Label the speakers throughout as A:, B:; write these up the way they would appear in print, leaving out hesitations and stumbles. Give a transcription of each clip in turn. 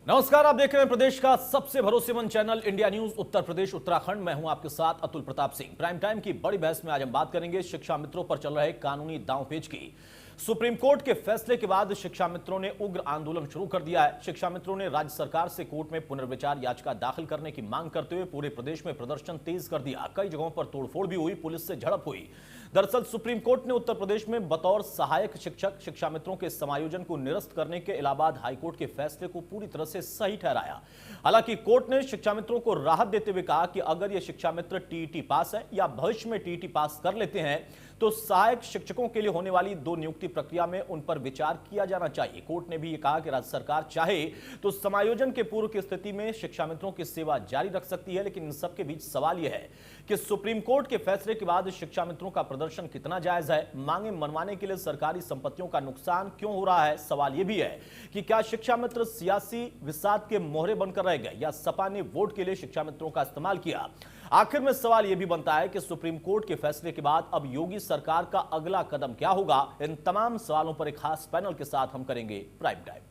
A: नमस्कार, आप देख रहे हैं प्रदेश का सबसे भरोसेमंद channel India news Uttar Pradesh Uttarakhand. मैं हूं आपके साथ अतुल प्रताप सिंह। प्राइम टाइम की बड़ी बहस में आज हम बात करेंगे शिक्षा मित्रों पर चल रहे कानूनी दांवपेच की। सुप्रीम कोर्ट के फैसले के बाद शिक्षा मित्रों ने उग्र आंदोलन शुरू कर दिया है। शिक्षा मित्रों ने राज्य सरकार से कोर्ट में पुनर्विचार याचिका दाखिल करने की मांग करते हुए पूरे प्रदेश में प्रदर्शन तेज कर दिया। कई जगहों पर तोड़फोड़ भी हुई, पुलिस से झड़प हुई। दरअसल सुप्रीम कोर्ट ने उत्तर प्रदेश में बतौर सहायक शिक्षक शिक्षा मित्रों के समायोजन को निरस्त करने के इलाहाबाद हाईकोर्ट के फैसले को पूरी तरह से सही ठहराया। हालांकि कोर्ट ने शिक्षा मित्रों को राहत देते हुए कहा कि अगर ये शिक्षा मित्र टीईटी पास है या भविष्य में टीईटी पास कर लेते हैं तो सहायक शिक्षकों के लिए होने वाली 2 नियुक्ति प्रक्रिया में उन पर विचार किया जाना चाहिए। कोर्ट ने भी यह कहा कि राज्य सरकार चाहे तो समायोजन के पूर्व की स्थिति में शिक्षा मित्रों की सेवा जारी रख सकती है, लेकिन इन सबके बीच सवाल यह है कि सुप्रीम कोर्ट के फैसले के बाद शिक्षा मित्रों का प्रदर्शन कितना जायज है। मांगे मनवाने के लिए सरकारी संपत्तियों का नुकसान क्यों हो रहा है। सवाल यह भी है कि क्या शिक्षा मित्र सियासी विसात के मोहरे बनकर रह गए या सपा ने वोट के लिए शिक्षा मित्रों का इस्तेमाल किया। आखिर में सवाल यह भी बनता है कि सुप्रीम कोर्ट के फैसले के बाद अब योगी सरकार का अगला कदम क्या होगा। इन तमाम सवालों पर एक खास पैनल के साथ हम करेंगे प्राइम टाइम।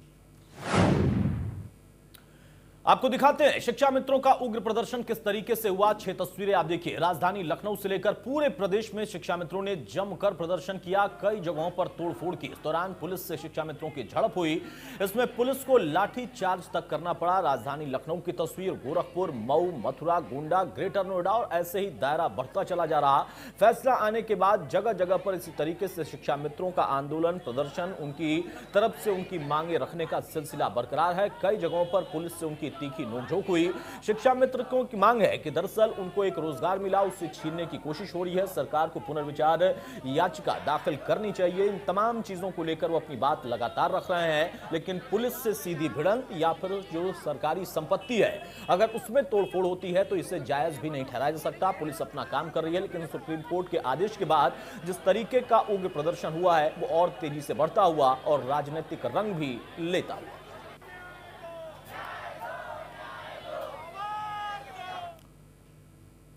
A: आपको दिखाते हैं शिक्षा मित्रों का उग्र प्रदर्शन किस तरीके से हुआ। 6 तस्वीरें आप देखिए। राजधानी लखनऊ से लेकर पूरे प्रदेश में शिक्षा मित्रों ने जमकर प्रदर्शन किया। कई जगहों पर तोड़फोड़ की। इस दौरान पुलिस से शिक्षा मित्रों की झड़प हुई। इसमें पुलिस को लाठी चार्ज तक करना पड़ा। राजधानी लखनऊ की तस्वीर, गोरखपुर, मऊ, मथुरा, गोंडा, ग्रेटर नोएडा और ऐसे ही दायरा बढ़ता चला जा रहा। फैसला आने के बाद जगह जगह पर इसी तरीके से शिक्षा मित्रों का आंदोलन, प्रदर्शन, उनकी तरफ से उनकी मांगे रखने का सिलसिला बरकरार है। कई जगहों पर पुलिस से उनकी तीखी नोकझोंक हुई। शिक्षा मित्रों की मांग है कि दरअसल उनको एक रोजगार मिला, उससे छीनने की कोशिश हो रही है। सरकार को पुनर्विचार याचिका दाखिल करनी चाहिए। इन तमाम चीजों को लेकर वो अपनी बात लगातार रख रहे हैं, लेकिन पुलिस से सीधी भिड़ंत या फिर जो सरकारी संपत्ति है अगर उसमें तोड़फोड़ होती है तो इसे जायज भी नहीं ठहराया जा सकता। पुलिस अपना काम कर रही है, लेकिन सुप्रीम कोर्ट के आदेश के बाद जिस तरीके का उग्र प्रदर्शन हुआ है वो और तेजी से बढ़ता हुआ और राजनीतिक रंग भी लेता हुआ।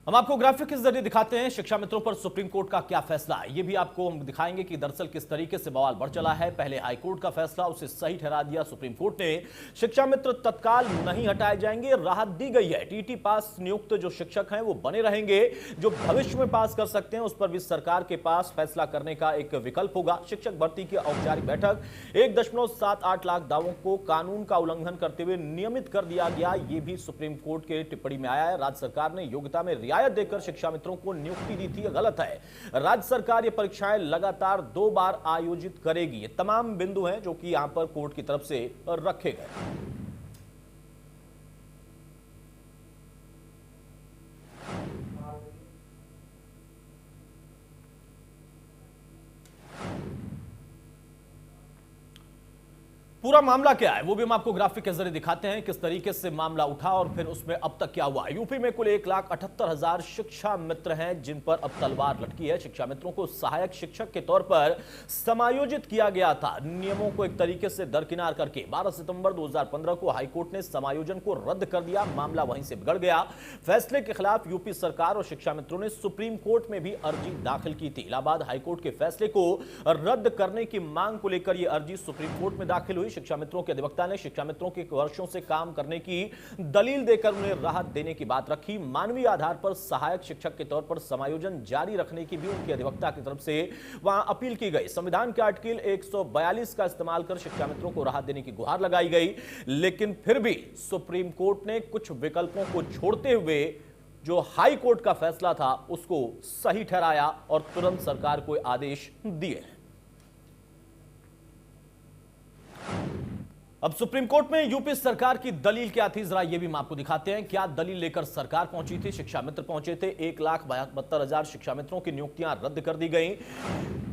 A: हम आपको ग्राफिक के जरिए दिखाते हैं शिक्षा मित्रों पर सुप्रीम कोर्ट का क्या फैसला है। ये भी आपको हम दिखाएंगे कि दरअसल किस तरीके से बवाल बढ़ चला है। पहले हाईकोर्ट का फैसला, उसे सही ठहरा दिया सुप्रीम कोर्ट ने। शिक्षा मित्र तत्काल नहीं हटाए जाएंगे, राहत दी गई है। टीटी पास नियुक्त जो शिक्षक हैं वो बने रहेंगे। जो भविष्य में पास कर सकते हैं उस पर भी सरकार के पास फैसला करने का एक विकल्प होगा। शिक्षक भर्ती की औपचारिक बैठक, 1.78 लाख दावों को कानून का उल्लंघन करते हुए नियमित कर दिया गया। ये भी सुप्रीम कोर्ट के टिप्पणी में आया है। राज्य सरकार ने योग्यता में रियायत देकर शिक्षा मित्रों को नियुक्ति दी थी, गलत है। राज्य सरकार ये परीक्षाएं लगातार 2 बार आयोजित करेगी। ये तमाम बिंदु हैं जो कि यहां पर कोर्ट की तरफ से रखे गए। पूरा मामला क्या है वो भी हम आपको ग्राफिक के जरिए दिखाते हैं, किस तरीके से मामला उठा और फिर उसमें अब तक क्या हुआ। यूपी में कुल 1,78,000 शिक्षा मित्र हैं जिन पर अब तलवार लटकी है। शिक्षा मित्रों को सहायक शिक्षक के तौर पर समायोजित किया गया था। नियमों को एक तरीके से दरकिनार करके 12 सितंबर 2015 को हाईकोर्ट ने समायोजन को रद्द कर दिया। मामला वहीं से बिगड़ गया। फैसले के खिलाफ यूपी सरकार और शिक्षा मित्रों ने सुप्रीम कोर्ट में भी अर्जी दाखिल की थी। इलाहाबाद हाईकोर्ट के फैसले को रद्द करने की मांग को लेकर यह अर्जी सुप्रीम कोर्ट में दाखिल हुई। शिक्षा मित्रों के अधिवक्ता ने शिक्षा मित्रों के वर्षों से काम करने की दलील देकर उन्हें राहत देने की बात रखी। मानवीय आधार पर सहायक शिक्षक के तौर पर समायोजन जारी रखने की भी उनके अधिवक्ता की तरफ से वहां अपील की गई। संविधान के आर्टिकल 142 का इस्तेमाल कर शिक्षा मित्रों को राहत देने की गुहार लगाई गई, लेकिन फिर भी सुप्रीम कोर्ट ने कुछ विकल्पों को छोड़ते हुए जो हाई कोर्ट का फैसला था उसको सही ठहराया और तुरंत सरकार को आदेश दिए। अब सुप्रीम कोर्ट में यूपी सरकार की दलील क्या थी, जरा ये भी हम आपको दिखाते हैं। क्या दलील लेकर सरकार पहुंची थी। शिक्षा मित्र पहुंचे थे। 1,72,000 शिक्षा मित्रों की नियुक्तियां रद्द कर दी गई।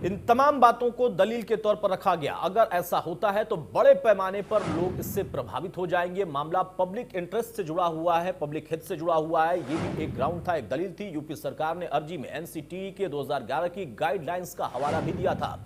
A: इन तमाम बातों को दलील के तौर पर रखा गया। अगर ऐसा होता है तो बड़े पैमाने पर लोग इससे प्रभावित हो जाएंगे। मामला पब्लिक इंटरेस्ट से जुड़ा हुआ है, पब्लिक हित से जुड़ा हुआ है। ये भी एक ग्राउंड था, एक दलील थी। यूपी सरकार ने अर्जी में एनसीटीई के 2011 की गाइडलाइंस का हवाला भी दिया था।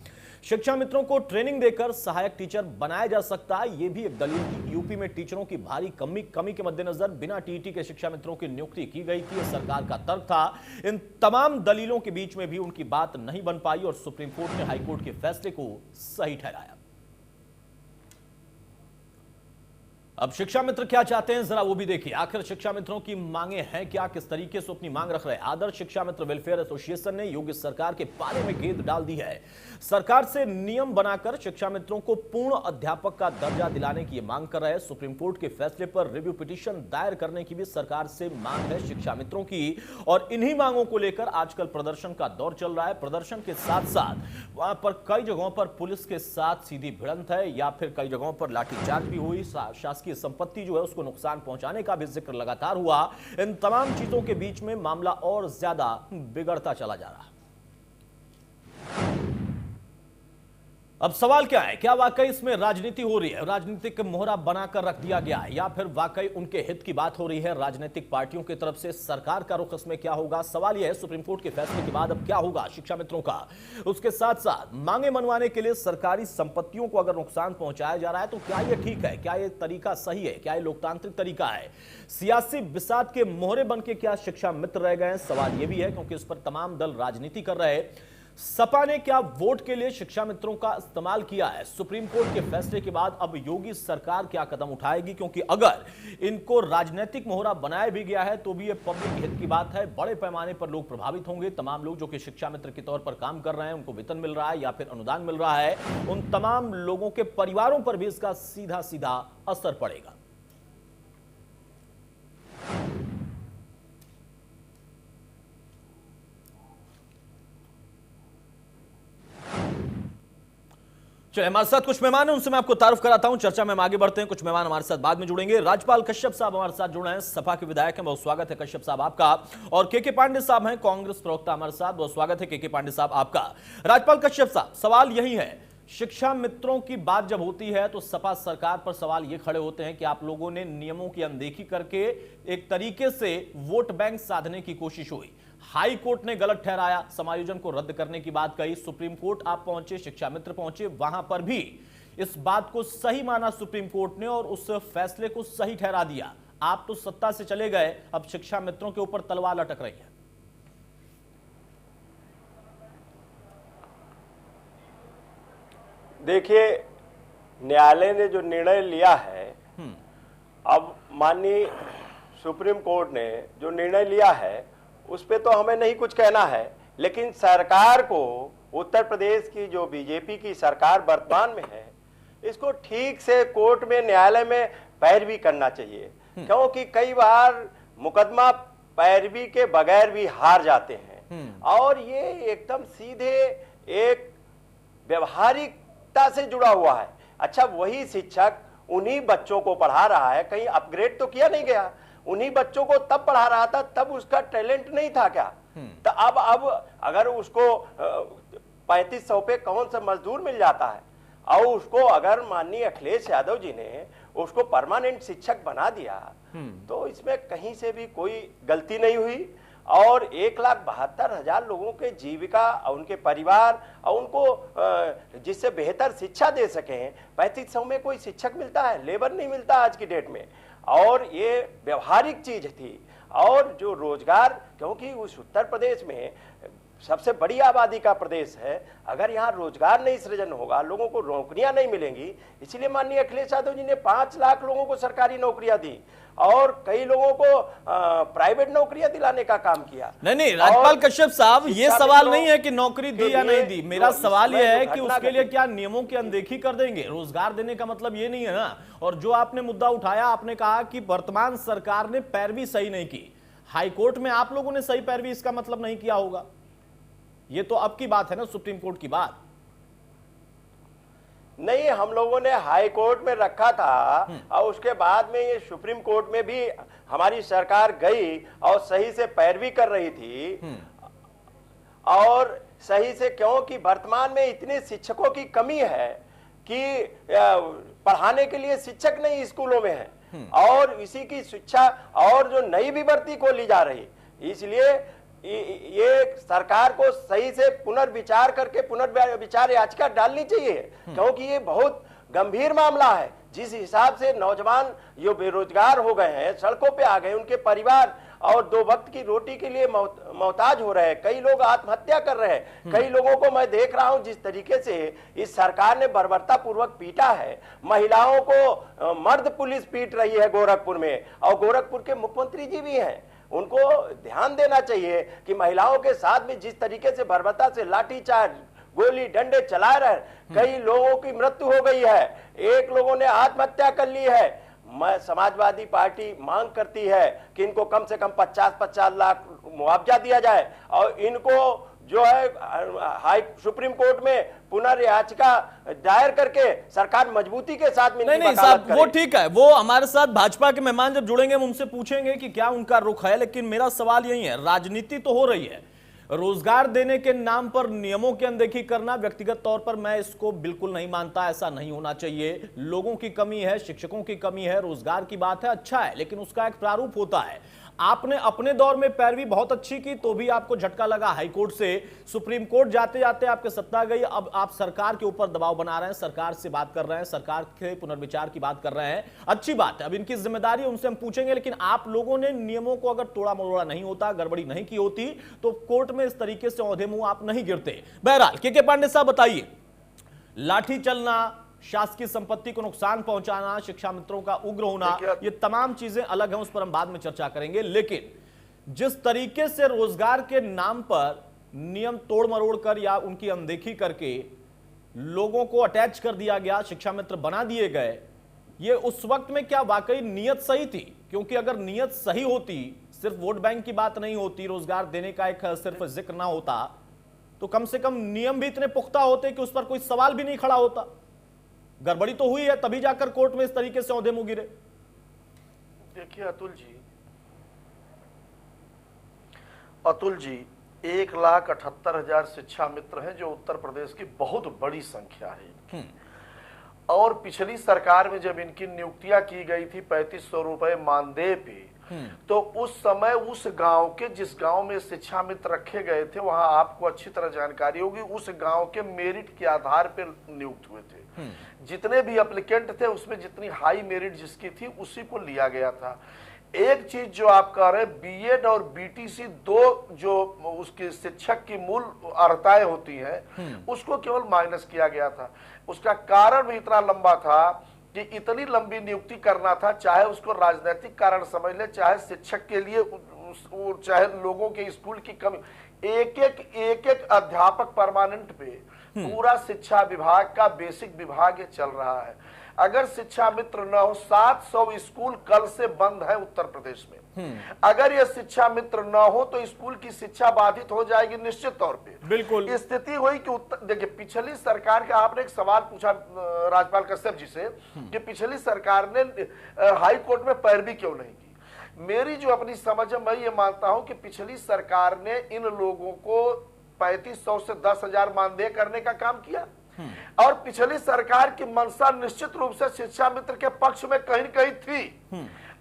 A: शिक्षा मित्रों को ट्रेनिंग देकर सहायक टीचर बनाया जा सकता है, यह भी एक दलील थी। यूपी में टीचरों की भारी कमी के मद्देनजर बिना टीईटी के शिक्षा मित्रों की नियुक्ति की गई थी, यह सरकार का तर्क था। इन तमाम दलीलों के बीच में भी उनकी बात नहीं बन पाई और सुप्रीम कोर्ट ने हाईकोर्ट के फैसले को सही ठहराया। अब शिक्षा मित्र क्या चाहते हैं जरा वो भी देखिए। आखिर शिक्षा मित्रों की मांगे हैं क्या, किस तरीके से अपनी मांग रख रहे हैं। आदर्श शिक्षा मित्र वेलफेयर एसोसिएशन ने योगी सरकार के पाले में गेंद डाल दी है। सरकार से नियम बनाकर शिक्षा मित्रों को पूर्ण अध्यापक का दर्जा दिलाने की मांग कर रहे हैं। सुप्रीम कोर्ट के फैसले पर रिव्यू पिटीशन दायर करने की भी सरकार से मांग है शिक्षा मित्रों की। और इन्हीं मांगों को लेकर आजकल प्रदर्शन का दौर चल रहा है। प्रदर्शन के साथ साथ वहां पर कई जगहों पर पुलिस के साथ सीधी भिड़ंत है या फिर कई जगहों पर लाठीचार्ज भी हुई। शासकीय संपत्ति जो है उसको नुकसान पहुंचाने का भी जिक्र लगातार हुआ। इन तमाम चीजों के बीच में मामला और ज्यादा बिगड़ता चला जा रहा है। अब सवाल क्या है, क्या वाकई इसमें राजनीति हो रही है, राजनीतिक मोहरा बनाकर रख दिया गया है, या फिर वाकई उनके हित की बात हो रही है राजनीतिक पार्टियों की तरफ से। सरकार का रुख इसमें क्या होगा, सवाल यह है सुप्रीम कोर्ट के फैसले के बाद अब क्या होगा शिक्षा मित्रों का। उसके साथ साथ मांगे मनवाने के लिए सरकारी संपत्तियों को अगर नुकसान पहुंचाया जा रहा है तो क्या यह ठीक है, क्या यह तरीका सही है, क्या यह लोकतांत्रिक तरीका है। सियासी बिसात के मोहरे बन के क्या शिक्षा मित्र रह गए हैं, सवाल यह भी है, क्योंकि इस पर तमाम दल राजनीति कर रहे हैं। सपा ने क्या वोट के लिए शिक्षा मित्रों का इस्तेमाल किया है। सुप्रीम कोर्ट के फैसले के बाद अब योगी सरकार क्या कदम उठाएगी, क्योंकि अगर इनको राजनीतिक मोहरा बनाया भी गया है तो भी ये पब्लिक हित की बात है। बड़े पैमाने पर लोग प्रभावित होंगे। तमाम लोग जो कि शिक्षा मित्र के तौर पर काम कर रहे हैं, उनको वेतन मिल रहा है या फिर अनुदान मिल रहा है, उन तमाम लोगों के परिवारों पर भी इसका सीधा सीधा असर पड़ेगा। चलिए, हमारे साथ कुछ मेहमान हैं, उनसे मैं आपको तारुफ कराता हूं। चर्चा में हम आगे बढ़ते हैं। कुछ मेहमान हमारे साथ बाद में जुड़ेंगे। राज्यपाल कश्यप साहब हमारे साथ जुड़े हैं, सपा के विधायक हैं, बहुत स्वागत है कश्यप साहब आपका। और के पांडे साहब हैं, कांग्रेस प्रवक्ता हमारे साथ, बहुत स्वागत है के पांडे साहब आपका। राज्यपाल कश्यप साहब, सवाल यही है, शिक्षा मित्रों की बात जब होती है तो सपा सरकार पर सवाल ये खड़े होते हैं कि आप लोगों ने नियमों की अनदेखी करके एक तरीके से वोट बैंक साधने की कोशिश हुई। हाई कोर्ट ने गलत ठहराया, समायोजन को रद्द करने की बात कही। सुप्रीम कोर्ट आप पहुंचे, शिक्षा मित्र पहुंचे, वहां पर भी इस बात को सही माना सुप्रीम कोर्ट ने और उस फैसले को सही ठहरा दिया। आप तो सत्ता से चले गए, अब शिक्षा मित्रों के ऊपर तलवार लटक रही है।
B: देखिए, न्यायालय ने जो निर्णय लिया है, अब माननीय सुप्रीम कोर्ट ने जो निर्णय लिया है उस पे तो हमें नहीं कुछ कहना है, लेकिन सरकार को, उत्तर प्रदेश की जो बीजेपी की सरकार वर्तमान में है, इसको ठीक से कोर्ट में, न्यायालय में पैरवी करना चाहिए। क्योंकि कई बार मुकदमा पैरवी के बगैर भी हार जाते हैं और ये एकदम सीधे एक व्यवहारिकता से जुड़ा हुआ है। अच्छा, वही शिक्षक उन्हीं बच्चों को पढ़ा रहा है, कहीं अपग्रेड तो किया नहीं गया, उन्हीं बच्चों को तब पढ़ा रहा था, तब उसका टैलेंट नहीं था क्या? तो अब अगर उसको 3500 पे कौन सा मजदूर मिल जाता है और उसको अगर माननीय अखिलेश यादव जी ने उसको परमानेंट शिक्षक बना दिया तो इसमें कहीं से भी कोई गलती नहीं हुई। और 1,72,000 लोगों के जीविका, उनके परिवार और उनको जिससे बेहतर शिक्षा दे सकें, 3500 में कोई शिक्षक मिलता है? लेबर नहीं मिलता आज की डेट में। और ये व्यवहारिक चीज थी। और जो रोजगार, क्योंकि उस उत्तर प्रदेश में सबसे बड़ी आबादी का प्रदेश है, अगर यहाँ रोजगार नहीं सृजन होगा, लोगों को नौकरियां नहीं मिलेंगी, इसलिए माननीय अखिलेश यादव जी ने 5 लाख लोगों को सरकारी नौकरियां दी और कई लोगों को प्राइवेट नौकरियां दिलाने का काम किया।
A: नहीं, राज्यपाल कश्यप साहब, ये सवाल नहीं है कि नौकरी दी या नहीं दी। मेरा सवाल यह है कि उसके लिए क्या नियमों की अनदेखी कर देंगे? रोजगार देने का मतलब ये नहीं है ना। और जो आपने मुद्दा उठाया, आपने कहा कि वर्तमान सरकार ने पैरवी सही नहीं की, हाईकोर्ट में आप लोगों ने सही पैरवी, इसका मतलब नहीं किया होगा। ये तो अब की बात है ना, सुप्रीम कोर्ट की बात
B: नहीं। हम लोगों ने हाई कोर्ट में रखा था और उसके बाद में ये सुप्रीम कोर्ट में भी हमारी सरकार गई और सही से पैरवी कर रही थी। और सही से, क्योंकि वर्तमान में इतने शिक्षकों की कमी है कि पढ़ाने के लिए शिक्षक नहीं स्कूलों में है और इसी की शिक्षा और जो नई भी भर्ती को ली जा रही, इसलिए ये सरकार को सही से पुनर्विचार करके पुनर्विचार याचिका डालनी चाहिए। क्योंकि ये बहुत गंभीर मामला है। जिस हिसाब से नौजवान जो बेरोजगार हो गए हैं, सड़कों पे आ गए, उनके परिवार और 2 वक्त की रोटी के लिए मोहताज हो रहे हैं, कई लोग आत्महत्या कर रहे हैं, कई लोगों को मैं देख रहा हूं जिस तरीके से इस सरकार ने बर्बरता पूर्वक पीटा है। महिलाओं को मर्द पुलिस पीट रही है गोरखपुर में, और गोरखपुर के मुख्यमंत्री जी भी हैं। उनको ध्यान देना चाहिए कि महिलाओं के साथ भी जिस तरीके से बर्बरता से लाठीचार्ज, गोली डंडे चला रहे, कई लोगों की मृत्यु हो गई है, एक लोगों ने आत्महत्या कर ली है। मैं समाजवादी पार्टी मांग करती है कि इनको कम से कम 50-50 लाख मुआवजा दिया जाए, और इनको जो है सुप्रीम कोर्ट में पुनर्याचिका दायर करके सरकार मजबूती के साथ में
A: नहीं साहब, वो ठीक है, वो हमारे साथ भाजपा के मेहमान जब जुड़ेंगे हम उनसे पूछेंगे कि क्या उनका रुख है। लेकिन मेरा सवाल यही है, राजनीति तो हो रही है, रोजगार देने के नाम पर नियमों की अनदेखी करना, व्यक्तिगत तौर पर मैं इसको बिल्कुल नहीं मानता, ऐसा नहीं होना चाहिए। लोगों की कमी है, शिक्षकों की कमी है, रोजगार की बात है, अच्छा है, लेकिन उसका एक प्रारूप होता है। आपने अपने दौर में पैरवी बहुत अच्छी की तो भी आपको झटका लगा हाईकोर्ट से, सुप्रीम कोर्ट जाते जाते आपके सत्ता गई। अब आप सरकार के ऊपर दबाव बना रहे हैं, सरकार से बात कर रहे हैं, सरकार के पुनर्विचार की बात कर रहे हैं, अच्छी बात है, अब इनकी जिम्मेदारी उनसे हम पूछेंगे। लेकिन आप लोगों ने नियमों को अगर तोड़ा मरोड़ा नहीं होता, गड़बड़ी नहीं की होती, तो कोर्ट में इस तरीके से औंधे मुंह आप नहीं गिरते। बहरहाल के पांडे साहब बताइए, लाठी चलना, शासकीय संपत्ति को नुकसान पहुंचाना, शिक्षा मित्रों का उग्र होना, ये तमाम चीजें अलग हैं, उस पर हम बाद में चर्चा करेंगे। लेकिन जिस तरीके से रोजगार के नाम पर नियम तोड़ मरोड़ कर या उनकी अनदेखी करके लोगों को अटैच कर दिया गया, शिक्षा मित्र बना दिए गए, ये उस वक्त में क्या वाकई नीयत सही थी? क्योंकि अगर नीयत सही होती, सिर्फ वोट बैंक की बात नहीं होती, रोजगार देने का एक सिर्फ जिक्र ना होता, तो कम से कम नियम भी इतने पुख्ता होते कि उस पर कोई सवाल भी नहीं खड़ा होता। गड़बड़ी तो हुई है, तभी जाकर कोर्ट में इस तरीके से औंधे मुंह गिरे।
C: देखिए अतुल जी 1,78,000 शिक्षा मित्र हैं, जो उत्तर प्रदेश की बहुत बड़ी संख्या है। और पिछली सरकार में जब इनकी नियुक्तियां की गई थी 3500 रुपए मानदेय पे, तो उस समय उस गांव के, जिस गांव में शिक्षा मित्र रखे गए थे, वहां आपको अच्छी तरह जानकारी होगी, उस गांव के मेरिट के आधार पर नियुक्त हुए थे। जितने भी एप्लीकेंट थे उसमें जितनी हाई मेरिट जिसकी थी उसी को लिया गया था। एक चीज जो आप कह रहे हैं, बीएड और बीटीसी, 2 जो उसके शिक्षक की मूल अर्हताएं होती हैं, उसको केवल माइनस किया गया था। उसका कारण भी इतना लंबा था कि इतनी लंबी नियुक्ति करना था, चाहे उसको राजनीतिक कारण समझ ले, चाहे शिक्षक के लिए, चाहे लोगों के स्कूल की कमी, एक अध्यापक परमानेंट पे पूरा शिक्षा विभाग का बेसिक विभाग चल रहा है। अगर शिक्षा मित्र न हो, 700 स्कूल कल से बंद है उत्तर प्रदेश में। अगर ये शिक्षा मित्र न हो तो स्कूल की शिक्षा बाधित हो जाएगी निश्चित तौर पे।
A: बिल्कुल
C: स्थिति हुई कि देखिए, पिछली सरकार का आपने एक सवाल पूछा राज्यपाल कश्यप जी से कि पिछली सरकार ने हाई कोर्ट में पैरवी क्यों नहीं की। मेरी जो अपनी समझ है, मैं ये मानता हूं कि पिछली सरकार ने इन लोगों को 3500 से 10,000 मानदेय करने का काम किया, और पिछली सरकार की मंशा निश्चित रूप से शिक्षा मित्र के पक्ष में कहीं न कहीं थी।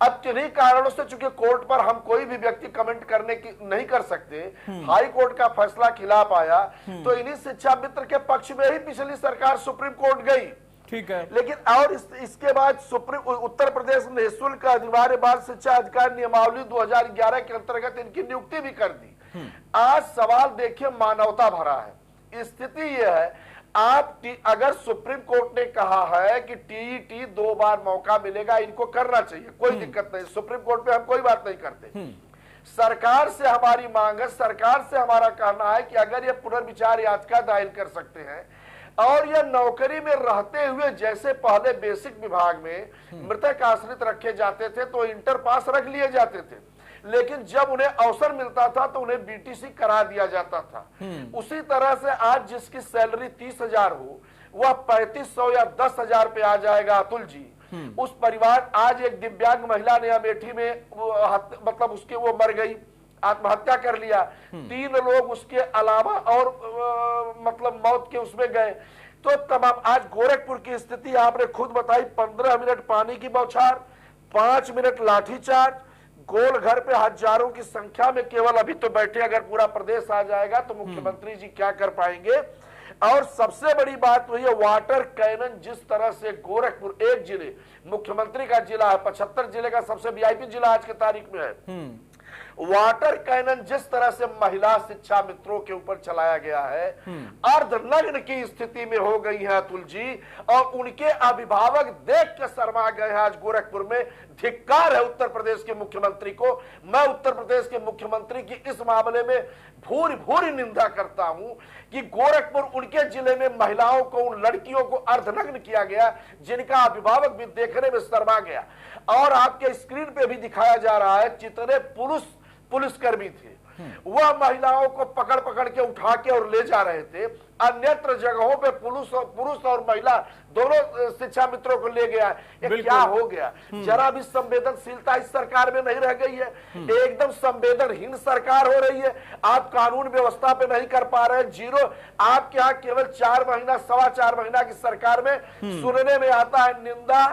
C: अब किन्हीं कारणों से, चूंकि कोर्ट पर हम कोई भी व्यक्ति कमेंट करने की नहीं कर सकते, हाई कोर्ट का फैसला खिलाफ आया, तो इन्हीं शिक्षा मित्र के पक्ष में ही पिछली सरकार सुप्रीम कोर्ट गई।
A: ठीक है,
C: लेकिन और इसके बाद उत्तर प्रदेश निःशुल्क अनिवार्य बाल शिक्षा अधिकार नियमावली 2011 के अंतर्गत इनकी नियुक्ति भी कर दी। आज सवाल देखिए मानवता भरा है। स्थिति यह है, अगर सुप्रीम कोर्ट ने कहा है कि टीईटी 2 बार मौका मिलेगा, इनको करना चाहिए, कोई दिक्कत नहीं, सुप्रीम कोर्ट पे हम कोई बात नहीं करते। सरकार से हमारी मांग है, सरकार से हमारा कहना है कि अगर ये पुनर्विचार याचिका दायर कर सकते हैं, और यह नौकरी में रहते हुए, जैसे पहले बेसिक विभाग में मृतक आश्रित रखे जाते थे तो इंटर पास रख लिए जाते थे, लेकिन जब उन्हें अवसर मिलता था तो उन्हें बीटीसी करा दिया जाता था। उसी तरह से आज जिसकी सैलरी 30,000 हो, वह 3500 या 10,000 पे आ जाएगा। अतुल जी, उस परिवार, आज एक दिव्यांग महिला ने अमेठी में मतलब उसके वो मर गई, आत्महत्या कर लिया, 3 लोग उसके अलावा और मतलब मौत के उसमें गए। तो तमाम, आज गोरखपुर की स्थिति आपने खुद बताई, 15 मिनट पानी की बौछार, 5 मिनट लाठीचार्ज, गोल घर पे हजारों की संख्या में केवल अभी तो बैठे, अगर पूरा प्रदेश आ जाएगा तो मुख्यमंत्री जी क्या कर पाएंगे। और सबसे बड़ी बात वही है, वाटर कैनन जिस तरह से गोरखपुर एक जिले, मुख्यमंत्री का जिला है, 75 जिले का सबसे वीआईपी जिला आज की तारीख में है, वाटर कैनन जिस तरह से महिला शिक्षा मित्रों के ऊपर चलाया गया है, अर्धनग्न की स्थिति में हो गई है अतुल जी, और उनके अभिभावक देख के शर्मा गए हैं आज गोरखपुर में। धिक्कार है उत्तर प्रदेश के मुख्यमंत्री को। मैं उत्तर प्रदेश के मुख्यमंत्री की इस मामले में भूरी भूरी निंदा करता हूं कि गोरखपुर उनके जिले में महिलाओं को, उन लड़कियों को अर्धनग्न किया गया जिनका अभिभावक भी देखने में शर्मा गया। और आपके स्क्रीन पे भी दिखाया जा रहा है जितने पुलिसकर्मी थे वह महिलाओं को पकड़ पकड़ के उठा के और ले जा रहे थे। अन्यत्र जगहों पे पुरुष और महिला दोनों शिक्षा मित्रों को ले गया। ये क्या हो गया? जरा भी संवेदनशीलता इस सरकार में नहीं रह गई है। एकदम संवेदनहीन सरकार हो रही है। आप कानून व्यवस्था पे नहीं कर पा रहे, जीरो। आपके यहाँ केवल 4 महीना, 4.25 महीना की सरकार में सुनने में आता है निंदा,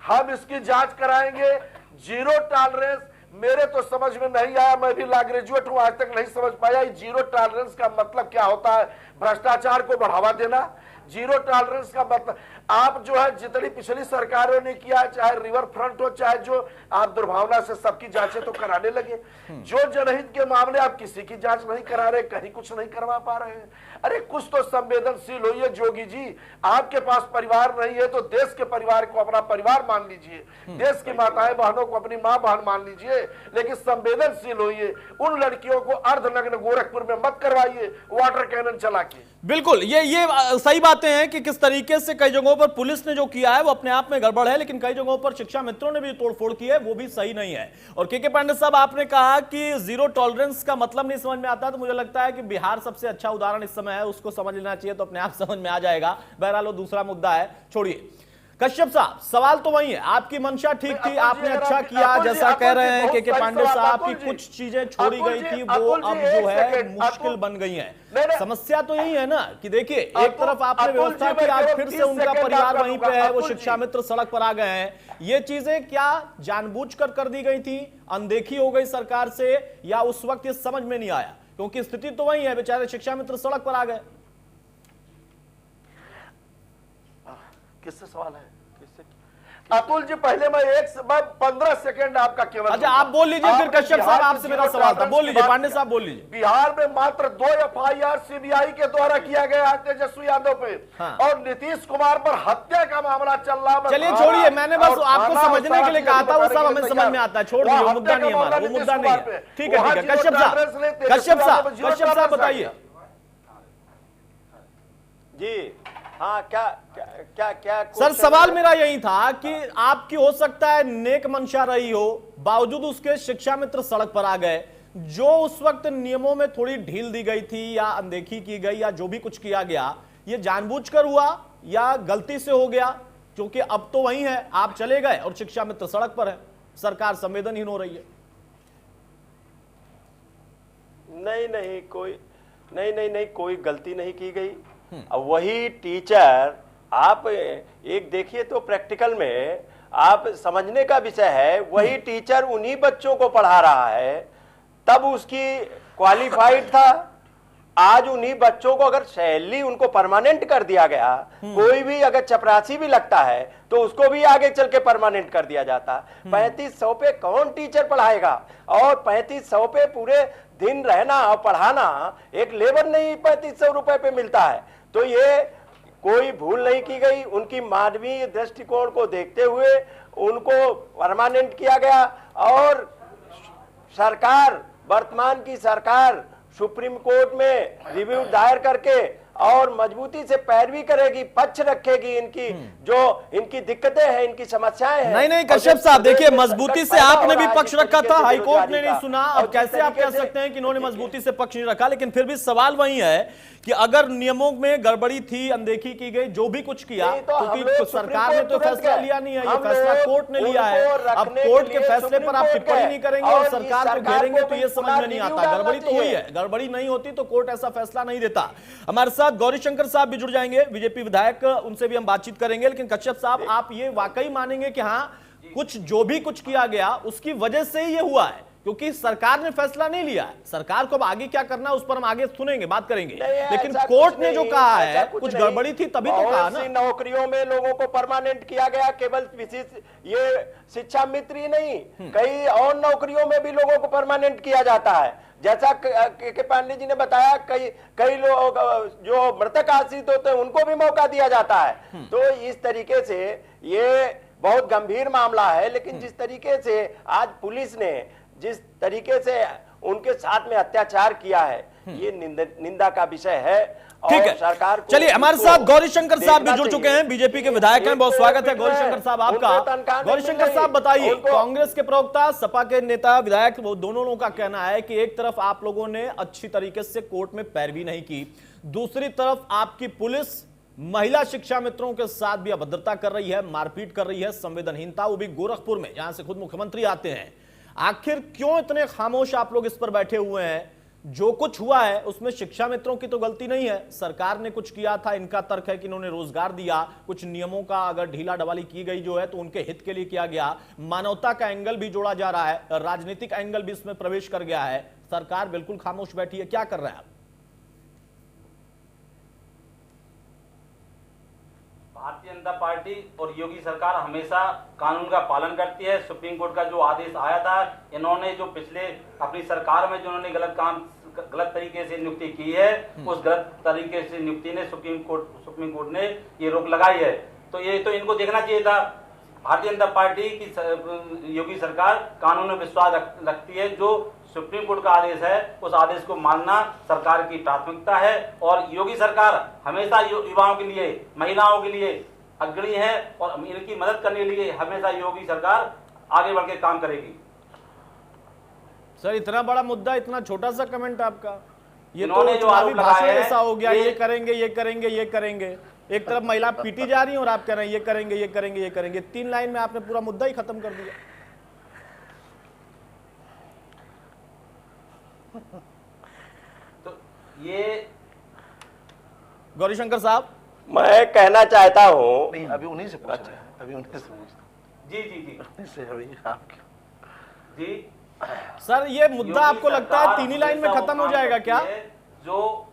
C: हम इसकी जांच कराएंगे, जीरो टॉलरेंस। मेरे तो समझ में नहीं आया, मैं भी लॉ ग्रेजुएट हूं, आज तक नहीं समझ पाया जीरो टॉलरेंस का मतलब क्या होता है। भ्रष्टाचार को बढ़ावा देना, जीरो टॉलरेंस का मतलब। आप जो है जितनी पिछली सरकारों ने किया, चाहे रिवर फ्रंट हो, चाहे जो आप दुर्भावना से सबकी जांचें तो कराने लगे। जो जनहित के मामले आप किसी की जांच नहीं करा रहे, कहीं कुछ नहीं करवा पा रहे हैं। अरे कुछ तो संवेदनशील होइए जोगी जी। आपके पास परिवार नहीं है तो देश के परिवार को अपना परिवार मान लीजिए, देश की माताएं बहनों को अपनी मां बहन मान लीजिए, लेकिन संवेदनशील होइए। उन लड़कियों को अर्धनग्न गोरखपुर में मत करवाइए वाटर कैनन चला के।
A: बिल्कुल, ये सही बातें हैं कि किस तरीके से कई जगहों पर पुलिस ने जो किया है वो अपने आप में गड़बड़ है, लेकिन कई जगहों पर शिक्षा मित्रों ने भी तोड़फोड़ की है, वो भी सही नहीं है। और के पांडे साहब, आपने कहा कि जीरो टॉलरेंस का मतलब नहीं समझ में आता, तो मुझे लगता है कि बिहार सबसे अच्छा उदाहरण इस समय है, उसको समझ लेना चाहिए तो अपने आप समझ में आ जाएगा। बहरहाल वो दूसरा मुद्दा है, छोड़िए। कश्यप साहब, सवाल तो वही है, आपकी मंशा ठीक थी, आपने अच्छा किया, जैसा कह रहे हैं के पांडे साहब की कुछ चीजें छोड़ी गई थी वो अब जो है मुश्किल बन गई हैं। समस्या तो यही है ना कि देखिए, एक तरफ आपने व्यवस्था की, आज फिर से उनका परिवार वहीं पे है, वो शिक्षा मित्र सड़क पर आ गए हैं। ये चीजें क्या जानबूझकर कर दी गई थी, अनदेखी हो गई सरकार से, या उस वक्त ये समझ में नहीं आया? क्योंकि स्थिति तो वही है, बेचारे शिक्षा मित्र सड़क पर आ गए।
C: किससे सवाल है? अतुल जी, पहले मैं 15 सेकंड आपका केवल।
A: अच्छा, आप बोल लीजिए, फिर कश्यप साहब आपसे मेरा सवाल था, बोल लीजिए। पांडे साहब बोल लीजिए।
C: बिहार में मात्र 2 FIR सीबीआई के द्वारा किया गया है तेजस्वी यादव पे, और नीतीश कुमार पर हत्या का मामला चल रहा है।
A: चलिए छोड़िए, मैंने बस आपको समझने के लिए कहा था, वो सब हमें समझ में आता है, छोड़ दीजिए, वो मुद्दा नहीं है हमारा, वो मुद्दा नहीं है। ठीक है, ठीक है। कश्यप साहब बताइए
B: जी। हाँ, क्या
A: सर, सवाल मेरा यही था कि आपकी हो सकता है नेक मंशा रही हो, बावजूद उसके शिक्षा मित्र सड़क पर आ गए। जो उस वक्त नियमों में थोड़ी ढील दी गई थी या अनदेखी की गई या जो भी कुछ किया गया, ये जानबूझकर हुआ या गलती से हो गया? क्योंकि अब तो वही है, आप चले गए और शिक्षा मित्र सड़क पर है, सरकार संवेदनहीन हो रही है।
B: नहीं, कोई गलती नहीं की गई। अब वही टीचर, आप एक देखिए तो प्रैक्टिकल में आप समझने का विषय है, वही टीचर उन्हीं बच्चों को पढ़ा रहा है, तब उसकी क्वालिफाइड था। आज उन्हीं बच्चों को अगर सैलरी उनको परमानेंट कर दिया गया, कोई भी अगर चपरासी भी लगता है तो उसको भी आगे चल के परमानेंट कर दिया जाता। 3500 पे कौन टीचर पढ़ाएगा? और 3500 पे पूरे दिन रहना और पढ़ाना, एक लेबर नहीं 3500 रुपए पे मिलता है। तो ये कोई भूल नहीं की गई, उनकी मानवीय दृष्टिकोण को देखते हुए उनको परमानेंट किया गया। और सरकार, वर्तमान की सरकार सुप्रीम कोर्ट में रिव्यू दायर करके और मजबूती से पैरवी करेगी, पक्ष रखेगी इनकी, जो इनकी दिक्कतें हैं, इनकी समस्याएं हैं।
A: नहीं कश्यप साहब, देखिए, मजबूती से आपने भी पक्ष रखा था, हाईकोर्ट ने नहीं सुना। अब कैसे आप कह सकते हैं कि इन्होंने मजबूती से पक्ष नहीं रखा? लेकिन फिर भी सवाल वही है कि अगर नियमों में गड़बड़ी थी, अनदेखी की गई, जो भी कुछ किया, क्योंकि सरकार ने तो फैसला लिया नहीं है, ये फैसला कोर्ट ने लिया है। अब कोर्ट के फैसले पर आप टिप्पणी नहीं करेंगे और सरकार को घेरेंगे तो ये समझ में नहीं आता। गड़बड़ी तो हुई है, गड़बड़ी नहीं होती तो कोर्ट ऐसा फैसला नहीं देता। हमारे साथ गौरीशंकर साहब भी जुड़ जाएंगे, बीजेपी विधायक, उनसे भी हम बातचीत करेंगे। लेकिन कश्यप साहब, आप ये वाकई मानेंगे कि हाँ, कुछ जो भी कुछ किया गया उसकी वजह से ही ये हुआ है, क्योंकि सरकार ने फैसला नहीं लिया है। सरकार को अब आगे क्या करना है उस पर हम आगे सुनेंगे, बात करेंगे,
B: नहीं,
A: लेकिन
B: ऐसा
A: कोर्ट
B: कुछ
A: ने जो
B: नहीं,
A: कहा
B: ऐसा
A: है
B: कुछ
A: कुछ
B: नहीं।
A: गड़बड़ी थी तभी तो कहा
B: बहुत
A: ना।
B: सी नौकरियों में लोगों को परमानेंट किया गया, केवल विशेष ये शिक्षा मित्र ही नहीं, कई और नौकरियों में भी लोगों को परमानेंट किया जाता है। जैसा के पांडे जी ने बताया, कई लोग जो मृतक आश्रित होते हैं उनको भी मौका दिया जाता है। तो इस तरीके से ये बहुत गंभीर मामला है, लेकिन जिस तरीके से आज पुलिस ने जिस तरीके से उनके साथ में अत्याचार किया है, ये निंदा का विषय है।
A: ठीक
B: और
A: है,
B: सरकार को
A: चलिए हमारे
B: इसको
A: साथ गौरीशंकर साहब भी
B: देखना
A: जुड़ चुके
B: चाहिए।
A: हैं, बीजेपी के विधायक हैं, बहुत
B: एक
A: स्वागत है
B: तो
A: गौरीशंकर साहब
B: उनको
A: आपका।
B: तनख्वाह नहीं
A: गौरीशंकर
B: मिल
A: साहब
B: रही।
A: बताइए,
B: उनको-
A: कांग्रेस के प्रवक्ता, सपा के नेता, विधायक, वो दोनों लोगों का कहना है कि एक तरफ आप लोगों ने अच्छी तरीके से कोर्ट में पैरवी नहीं की, दूसरी तरफ आपकी पुलिस महिला शिक्षा मित्रों के साथ भी अभद्रता कर रही है, मारपीट कर रही है, संवेदनहीनता, वो भी गोरखपुर में जहां से खुद मुख्यमंत्री आते हैं। आखिर क्यों इतने खामोश आप लोग इस पर बैठे हुए हैं? जो कुछ हुआ है उसमें शिक्षा मित्रों की तो गलती नहीं है, सरकार ने कुछ किया था, इनका तर्क है कि इन्होंने रोजगार दिया, कुछ नियमों का अगर ढीला डवाली की गई जो है तो उनके हित के लिए किया गया, मानवता का एंगल भी जोड़ा जा रहा है, राजनीतिक एंगल भी इसमें प्रवेश कर गया है, सरकार बिल्कुल खामोश बैठी है, क्या कर रहा है आप?
D: भारतीय जनता पार्टी और योगी सरकार हमेशा कानून का पालन करती है। सुप्रीम कोर्ट का जो आदेश आया था, इन्होंने जो पिछले अपनी सरकार में जो उन्होंने गलत तरीके से नियुक्ति की है, उस गलत तरीके से नियुक्ति ने सुप्रीम कोर्ट ने ये रोक लगाई है। तो ये तो इनको देखना चाहिए था। भारतीय जनता पार्टी की योगी सरकार कानून में विश्वास रखती है। जो सुप्रीम कोर्ट का आदेश है उस आदेश को मानना सरकार की प्राथमिकता है, और योगी सरकार हमेशा युवाओं के लिए, महिलाओं के लिए अग्रणी है, और इनकी मदद करने के लिए हमेशा योगी सरकार आगे बढ़ के काम करेगी।
A: सर इतना बड़ा मुद्दा, इतना छोटा सा कमेंट आपका, ये तो
D: इन्होंने जो
A: चुनावी
D: आरोप लगाए
A: भाषण
D: हैं,
A: ऐसा हो गया,
D: ये-
A: ये करेंगे ये करेंगे ये करेंगे, एक तरफ महिला पीटी जा रही है और आप कह रहे हैं ये करेंगे ये करेंगे ये करेंगे, 3 लाइन में आपने पूरा मुद्दा ही खत्म कर दिया।
D: तो ये
A: गौरीशंकर साहब,
B: मैं कहना चाहता हूं,
C: नहीं, अभी उन्हीं से पूछ रहे हैं, अभी उन्हीं से पूछ
D: जी जी जी
C: उन्हीं से अभी आप
D: जी
A: सर ये मुद्दा आपको लगता है 3 ही लाइन में खत्म हो जाएगा क्या?
D: जो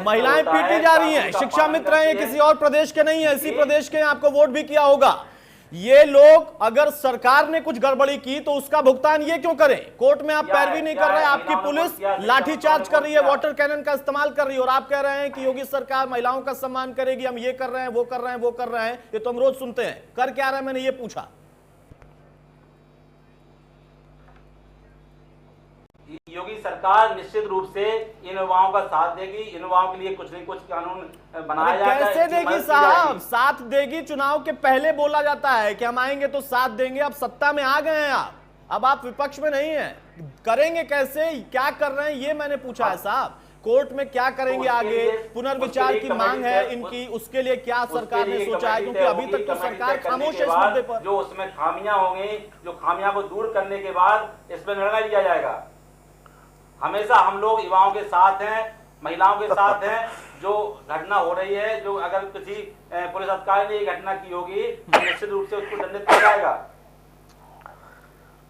A: महिलाएं पीटी जा रही हैं, शिक्षा मित्र हैं, ये किसी और प्रदेश के नहीं है, इसी प्रदेश के हैं, आपको वोट भी किया होगा। ये लोग अगर सरकार ने कुछ गड़बड़ी की तो उसका भुगतान ये क्यों करें? कोर्ट में आप पैरवी नहीं कर रहे, आपकी पुलिस लाठीचार्ज कर रही है, वाटर कैनन का इस्तेमाल कर रही है, और आप कह रहे हैं कि योगी सरकार महिलाओं का सम्मान करेगी, हम ये कर रहे हैं वो कर रहे हैं वो कर रहे हैं। ये तो हम रोज सुनते हैं, कर क्या रहे हैं मैंने ये पूछा।
D: योगी सरकार निश्चित रूप से इन युवाओं का साथ देगी, इन युवाओं के लिए कुछ न कुछ कानून बनाया
A: अरे
D: जाएगा।
A: कैसे
D: इनकी
A: देगी
D: मदद की
A: साहब?
D: जाएगी।
A: साथ देगी, चुनाव के पहले बोला जाता है कि हम आएंगे तो साथ देंगे, अब सत्ता में आ गए हैं आप, अब आप विपक्ष में नहीं हैं, करेंगे कैसे, क्या कर रहे हैं ये मैंने पूछा है साहब। कोर्ट में क्या करेंगे
D: उसके
A: आगे,
D: लिए-
A: पुनर्विचार
D: उसके
A: की
D: लिए
A: मांग है
D: कमेटी
A: इनकी, उसके लिए क्या
D: उसके
A: सरकार ने
D: लिए
A: सोचा है?
D: कमेटी
A: क्योंकि
D: तय
A: अभी
D: होगी,
A: तक तो
D: कमेटी
A: सरकार
D: तय करने
A: खामोश
D: के
A: है इस
D: बाद
A: मुद्दे पर।
D: जो उसमें खामियां होंगी, जो खामियां को दूर करने के बाद इस पर निर्णय लिया जाएगा। हमेशा हम लोग युवाओं के साथ हैं, महिलाओं के साथ हैं। जो घटना हो रही है, जो अगर किसी पुलिस अधिकारी ने ये घटना की होगी तो निश्चित रूप से उसको दंडित किया जाएगा।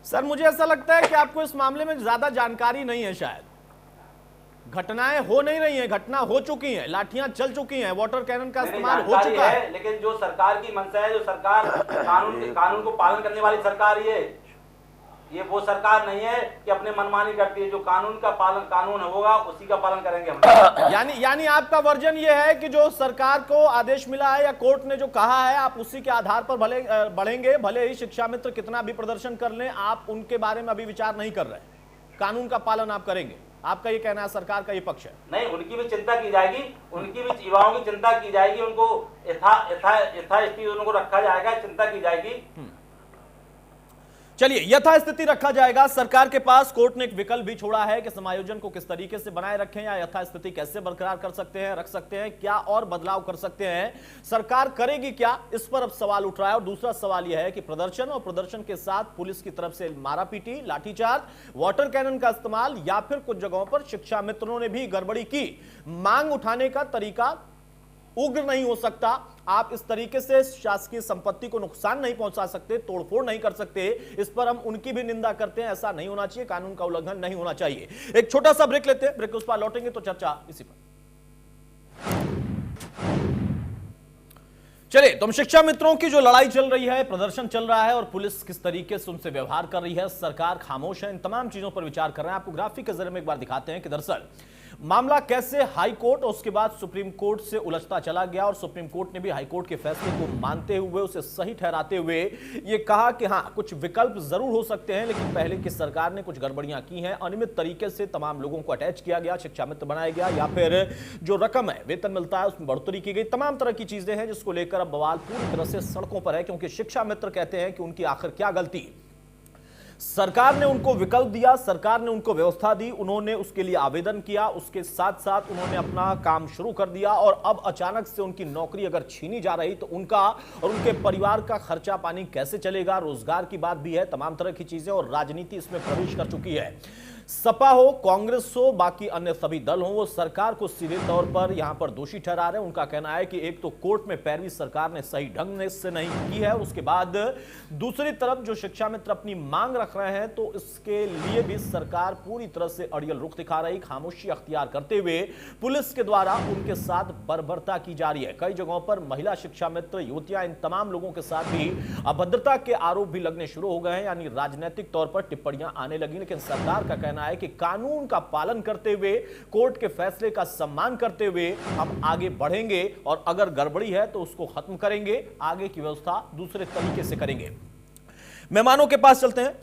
A: सर मुझे ऐसा लगता है कि आपको इस मामले में ज्यादा जानकारी नहीं है शायद। घटनाएं हो नहीं रही हैं, घटना हो चुकी हैं, लाठियां चल चुकी हैं, वाटर कैनन का
D: नहीं,
A: इस्तेमाल हो
D: जानकारी
A: चुका है।
D: लेकिन जो सरकार की मंशा है, जो सरकार कानून को पालन करने वाली सरकार ये वो सरकार नहीं है कि अपने मनमानी करती है। जो कानून का पालन, कानून होगा उसी का पालन करेंगे हम।
A: यानी आपका वर्जन ये है कि जो सरकार को आदेश मिला है या कोर्ट ने जो कहा है आप उसी के आधार पर भले बढ़ेंगे, भले ही शिक्षा मित्र कितना भी प्रदर्शन कर लें, आप उनके बारे में अभी विचार नहीं कर रहे, कानून का पालन आप करेंगे। आपका ये कहना है, सरकार का ये पक्ष है।
D: नहीं, उनकी भी चिंता की जाएगी, उनकी भी युवाओं की चिंता की जाएगी, उनको यथास्थिति उनको रखा जाएगा, चिंता की जाएगी।
A: चलिए यथास्थिति रखा जाएगा। सरकार के पास कोर्ट ने एक विकल्प भी छोड़ा है कि समायोजन को किस तरीके से बनाए रखें या यथास्थिति कैसे बरकरार कर सकते हैं, रख सकते हैं, क्या और बदलाव कर सकते हैं, सरकार करेगी क्या, इस पर अब सवाल उठ रहा है। और दूसरा सवाल यह है कि प्रदर्शन और प्रदर्शन के साथ पुलिस की तरफ से मारापीटी, लाठीचार्ज, वाटर कैनन का इस्तेमाल या फिर कुछ जगहों पर शिक्षा मित्रों ने भी गड़बड़ी की, मांग उठाने का तरीका उग्र नहीं हो सकता, आप इस तरीके से शासकीय संपत्ति को नुकसान नहीं पहुंचा सकते, तोड़फोड़ नहीं कर सकते। इस पर हम उनकी भी निंदा करते हैं, ऐसा नहीं होना चाहिए, कानून का उल्लंघन नहीं होना चाहिए। एक छोटा सा ब्रेक लेते हैं, ब्रेक के उस पर लौटेंगे तो चर्चा इसी पर। चलिए, तो हम शिक्षा मित्रों की जो लड़ाई चल रही है, प्रदर्शन चल रहा है और पुलिस किस तरीके से उनसे व्यवहार कर रही है, सरकार खामोश है, इन तमाम चीजों पर विचार कर रहे हैं। आपको ग्राफिक के जरिए में एक बार दिखाते हैं कि दरअसल मामला कैसे हाई कोर्ट और उसके बाद सुप्रीम कोर्ट से उलझता चला गया और सुप्रीम कोर्ट ने भी हाई कोर्ट के फैसले को मानते हुए, उसे सही ठहराते हुए ये कहा कि हां, कुछ विकल्प जरूर हो सकते हैं, लेकिन पहले की सरकार ने कुछ गड़बड़ियां की हैं। अनियमित तरीके से तमाम लोगों को अटैच किया गया, शिक्षा मित्र बनाया गया, या फिर जो रकम है, वेतन मिलता है, उसमें बढ़ोतरी की गई। तमाम तरह की चीजें हैं जिसको लेकर अब बवाल पूरी तरह से सड़कों पर है, क्योंकि शिक्षा मित्र कहते हैं कि उनकी आखिर क्या गलती। सरकार ने उनको विकल्प दिया, सरकार ने उनको व्यवस्था दी, उन्होंने उसके लिए आवेदन किया, उसके साथ साथ उन्होंने अपना काम शुरू कर दिया और अब अचानक से उनकी नौकरी अगर छीनी जा रही तो उनका और उनके परिवार का खर्चा पानी कैसे चलेगा। रोजगार की बात भी है, तमाम तरह की चीजें, और राजनीति इसमें प्रवेश कर चुकी है। सपा हो, कांग्रेस हो, बाकी अन्य सभी दल हो, वो सरकार को सीधे तौर पर यहां पर दोषी ठहरा रहे हैं। उनका कहना है कि एक तो कोर्ट में पैरवी सरकार ने सही ढंग से नहीं की है, उसके बाद दूसरी तरफ जो शिक्षा मित्र अपनी मांग रख रहे हैं तो इसके लिए भी सरकार पूरी तरह से अड़ियल रुख दिखा रही, खामोशी अख्तियार करते हुए पुलिस के द्वारा उनके साथ बर्बरता की जा रही है। कई जगहों पर महिला शिक्षा मित्र, युवतियां, इन तमाम लोगों के साथ भी अभद्रता के आरोप भी लगने शुरू हो गए हैं, यानी राजनीतिक तौर पर टिप्पणियां आने लगी। लेकिन सरकार का कहना है कि कानून का पालन करते हुए, कोर्ट के फैसले का सम्मान करते हुए हम आगे बढ़ेंगे और अगर गड़बड़ी है तो उसको खत्म करेंगे, आगे की व्यवस्था दूसरे तरीके से करेंगे। मेहमानों के पास चलते हैं,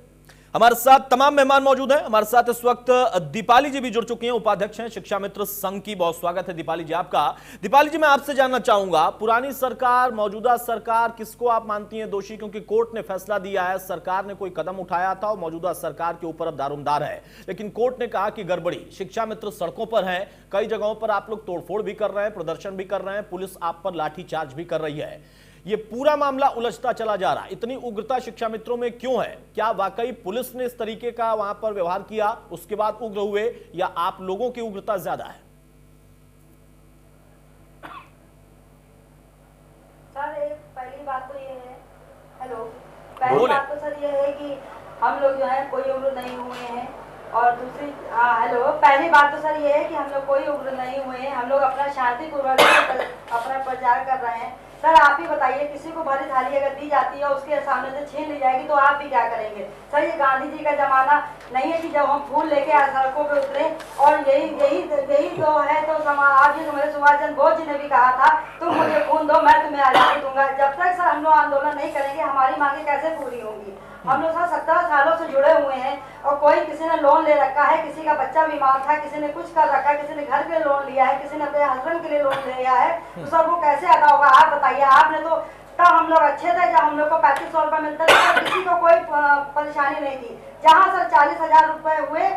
A: हमारे साथ तमाम मेहमान मौजूद हैं। हमारे साथ इस वक्त दीपाली जी भी जुड़ चुकी हैं, उपाध्यक्ष हैं शिक्षा मित्र संघ की। बहुत स्वागत है दीपाली जी आपका। दीपाली जी, मैं आपसे जानना चाहूंगा, पुरानी सरकार, मौजूदा सरकार, किसको आप मानती हैं दोषी? क्योंकि कोर्ट ने फैसला दिया है, सरकार ने कोई कदम उठाया था और मौजूदा सरकार के ऊपर अब दारोमदार है, लेकिन कोर्ट ने कहा कि गड़बड़ी। शिक्षा मित्र सड़कों पर हैं, कई जगहों पर आप लोग तोड़फोड़ भी कर रहे हैं, प्रदर्शन भी कर रहे हैं, पुलिस आप पर लाठीचार्ज भी कर रही है। ये पूरा मामला उलझता चला जा रहा है, इतनी उग्रता शिक्षा मित्रों में क्यों है? क्या वाकई पुलिस ने इस तरीके का वहां पर व्यवहार किया, उसके बाद उग्र हुए, या आप लोगों की उग्रता ज्यादा है?
E: सर, पहली बात तो ये है, हेलो, पहली बात तो सर ये है कि हम लोग जो है कोई उग्र नहीं हुए हैं, और दूसरी, हेलो, पहली बात तो सर ये है कि हम लोग कोई उग्र नहीं हुए हैं, हम लोग अपना शांतिपूर्वक अपना प्रचार कर रहे हैं। सर, आप ही बताइए, किसी को भरी थाली अगर दी जाती है, उसके सामने से छीन ली जाएगी तो आप भी क्या करेंगे? सर, ये गांधी जी का जमाना नहीं है कि जब हम फूल लेके सड़कों पे उतरे, और यही तो है तो आज ये हमारे सुभाष चंद्र बोस जी ने भी कहा था, तुम मुझे खून दो, मैं तुम्हें आजादी दूंगा। जब तक सर हम लोग आंदोलन नहीं करेंगे, हमारी मांगे कैसे पूरी होंगी? हम लोग सर 17 सालों से जुड़े हुए हैं, और कोई किसी ने लोन ले रखा है, किसी का बच्चा बीमार था, किसी ने कुछ कर रखा है, किसी ने घर के लोन लिया है, किसी ने अपने हस्बैंड के लिए लोन लिया है, तो सर वो कैसे अदा होगा? आप बताइए। आपने तो तब हम लोग अच्छे थे जब हम लोग को 3500 रुपए मिलता था, तो किसी को कोई परेशानी नहीं थी। जहाँ सर 40,000 रुपए हुए,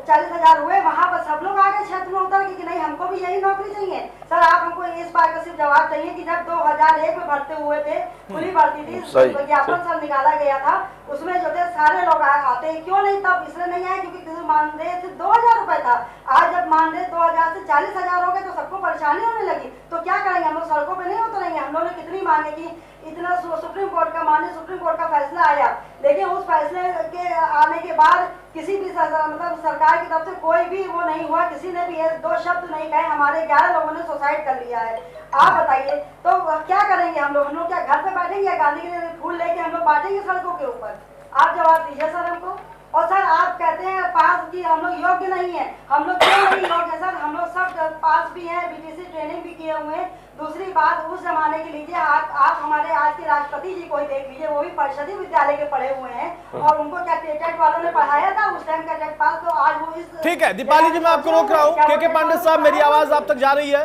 E: 40,000 हुए, वहाँ पर सब लोग आगे क्षेत्र में उतर कि नहीं, हमको भी यही नौकरी चाहिए। सर, आप हमको इस बात का सिर्फ जवाब चाहिए कि जब 2001 में भर्ती हुए थे, खुली भर्ती थी, विज्ञापन सर निकाला गया था, उसमें जो थे सारे लोग आते, क्यों नहीं? तब इसलिए नहीं आए क्योंकि मानदेय सिर्फ 2,000 रुपए था। आज जब मानदेय 2,000 से 40,000 हो गए तो सबको परेशानी होने लगी, तो क्या करेंगे? हम लोग सड़कों पे नहीं उतरेंगे? हम लोगों ने कितनी मांगे की, इतना सुप्रीम कोर्ट का माने, सुप्रीम कोर्ट का फैसला आया, लेकिन उस फैसले के आने के बाद किसी भी मतलब सरकार की तरफ से कोई भी वो नहीं हुआ, किसी ने भी ये 2 शब्द नहीं कहे। हमारे 11 लोगों ने सुसाइड कर लिया है। आप बताइए, तो क्या करेंगे हम लोग? क्या घर पे बैठेंगे या गांधी के लिए फूल लेके हम लोग बांटेंगे सड़कों के ऊपर? आप जवाब दीजिए सर हमको। और सर, आप कहते हैं पास की हम लोग योग्य नहीं है, हम लोग क्यों नहीं योग्य? सर, हम लोग सब पास भी हैं, बीटीसी ट्रेनिंग भी किए हुए हैं। दूसरी बात, उस जमाने की लीजिए, आप हमारे आज के राष्ट्रपति जी को ही देख लीजिए, वो भी परिषदीय विद्यालय के पढ़े हुए हैं, और उनको क्या टेट वालों ने पढ़ाया था उस टाइम का टेट पास, तो आज वो इस।
A: ठीक है दीपाली जी, मैं आपको रोक रहा हूँ। के पांडे साहब, मेरी आवाज आप तक जा रही है?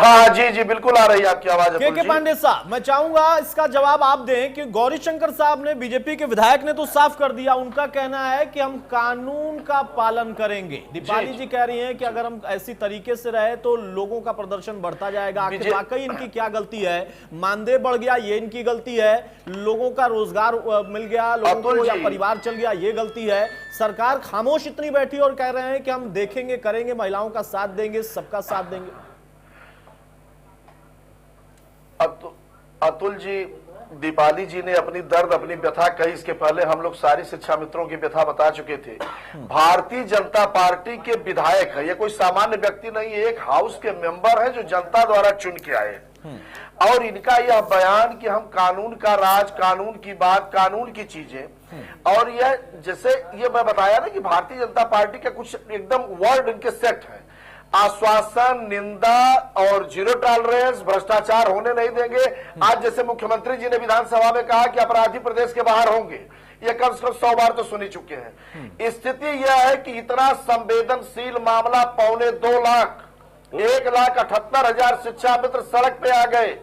C: हाँ जी जी बिल्कुल आ रही है आपकी आवाज अतुल
A: के
C: जी।
A: पांडे साहब, मैं चाहूंगा इसका जवाब आप दें कि गौरीशंकर साहब ने, बीजेपी के विधायक ने तो साफ कर दिया, उनका कहना है कि हम कानून का पालन करेंगे। दीपाली जी कह रही हैं कि अगर हम ऐसी तरीके से रहे तो लोगों का प्रदर्शन बढ़ता जाएगा। आखिर वाकई इनकी क्या गलती है? मानदेय बढ़ गया, ये इनकी गलती है? लोगों का रोजगार मिल गया लोगों को या परिवार चल गया, ये गलती है? सरकार खामोश इतनी बैठी और कह रहे हैं कि हम देखेंगे, करेंगे, महिलाओं का साथ देंगे, सबका साथ देंगे।
C: अतुल जी, दीपाली जी ने अपनी दर्द, अपनी व्यथा कही। इसके पहले हम लोग सारी शिक्षा मित्रों की व्यथा बता चुके थे। भारतीय जनता पार्टी के विधायक है, ये कोई सामान्य व्यक्ति नहीं है, एक हाउस के मेंबर है जो जनता द्वारा चुन के आए। और इनका यह बयान कि हम कानून का राज, कानून की बात, कानून की चीजें, और यह जैसे ये मैं बताया ना कि भारतीय जनता पार्टी के कुछ एकदम वर्ड इनके सेट है, आश्वासन, निंदा और जीरो टॉलरेंस, भ्रष्टाचार होने नहीं देंगे। आज जैसे मुख्यमंत्री जी ने विधानसभा में कहा कि अपराधी प्रदेश के बाहर होंगे, ये कम से कम 100 बार तो सुनी चुके हैं। स्थिति यह है कि इतना संवेदनशील मामला, 2.25 लाख, 1,78,000 शिक्षा मित्र सड़क पे आ गए,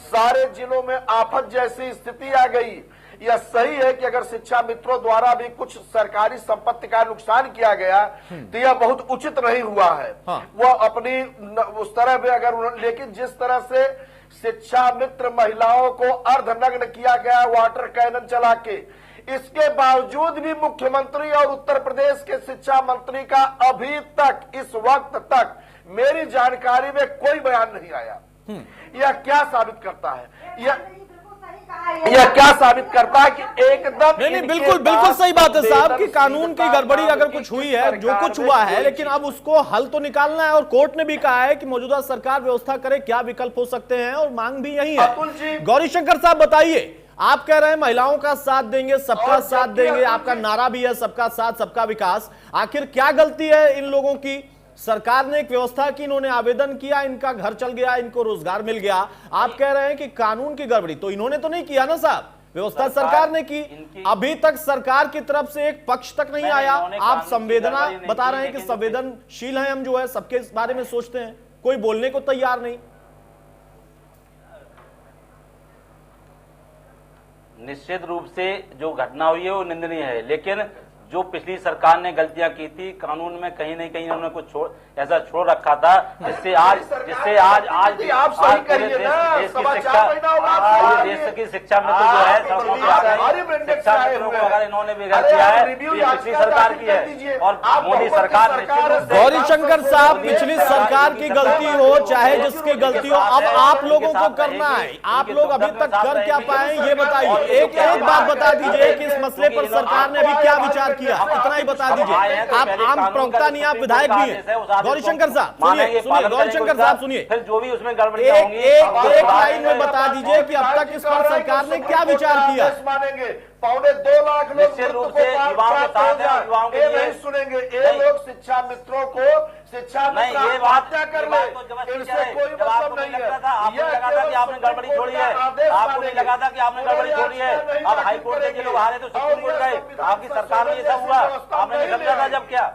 C: सारे जिलों में आफत जैसी स्थिति आ गई। यह सही है कि अगर शिक्षा मित्रों द्वारा भी कुछ सरकारी संपत्ति का नुकसान किया गया तो यह बहुत उचित नहीं हुआ है। वह अपनी उस तरह भी अगर, लेकिन जिस तरह से शिक्षा मित्र महिलाओं को अर्धनग्न किया गया वाटर कैनन चला के, इसके बावजूद भी मुख्यमंत्री और उत्तर प्रदेश के शिक्षा मंत्री का अभी तक, इस वक्त तक मेरी जानकारी में कोई बयान नहीं आया। यह क्या साबित करता है? यह क्या साबित करता है कि एकदम
A: नहीं, बिल्कुल सही बात है साहब कि कानून की गड़बड़ी अगर कुछ हुई है, जो कुछ हुआ है, लेकिन अब उसको हल तो निकालना है। और कोर्ट ने भी कहा है कि मौजूदा सरकार व्यवस्था करे, क्या विकल्प हो सकते हैं, और मांग भी यही है। गौरीशंकर साहब बताइए, आप कह रहे हैं महिलाओं का साथ देंगे, सबका साथ देंगे, आपका नारा भी है सबका साथ सबका विकास। आखिर क्या गलती है इन लोगों की? सरकार ने एक व्यवस्था की, इन्होंने आवेदन किया, इनका घर चल गया, इनको रोजगार मिल गया। आप कह रहे हैं कि कानून की गड़बड़ी, तो इन्होंने तो नहीं किया ना साहब, व्यवस्था सरकार ने की। अभी तक सरकार की तरफ से एक पक्ष तक नहीं आया। आप संवेदना बता रहे हैं कि संवेदनशील हैं हम, जो है सबके बारे में सोचते हैं, कोई बोलने को तैयार नहीं।
D: निश्चित रूप से जो घटना हुई है वो निंदनीय है, लेकिन जो पिछली सरकार ने गलतियां की थी, कानून में कहीं न कहीं उन्होंने कुछ ऐसा छोड़ रखा था, जिससे आज
C: आप सही करिए ना,
D: देश की शिक्षा में तो जो है सड़कों पे आ गए, शिक्षा मित्रों को अगर इन्होंने बिगाड़ दिया है तो ये पिछली सरकार की है और मोदी सरकार ने।
A: गौरीशंकर साहब, पिछली सरकार की गलती हो चाहे जिसकी गलती हो, अब आप लोगों को करना है। आप लोग अभी तक कर क्या पाए ये बताइए। एक बात बता दीजिए कि इस मसले पर सरकार ने अभी क्या विचार किया, इतना ही बता दीजिए। आप आम प्रवक्ता नहीं, आप विधायक भी हैं। गौरीशंकर साहब सुनिए, गौरीशंकर साहब सुनिए,
D: फिर जो भी उसमें गड़बड़ियां होंगी
A: एक लाइन में बता दीजिए कि अब तक इस पर सरकार ने क्या विचार किया।
C: मानेंगे 2.25 लाख लोग
D: निश्चित रूप से युवाओं के साथ है, युवाओं के लिए
C: नहीं सुनेंगे। ये लोग शिक्षा मित्रों को शिक्षा
D: नहीं, ये बात
C: कर ले, इनसे कोई मतलब नहीं है।
D: आपने लगा था कि आपने गड़बड़ी छोड़ी है, आपको नहीं लगा था कि आपने गड़बड़ी छोड़ी है। अब हाई कोर्ट के लोग हारे तो सुप्रीम कोर्ट गए, आपकी सरकार में ऐसा हुआ, आपने नहीं समझा था जब क्या।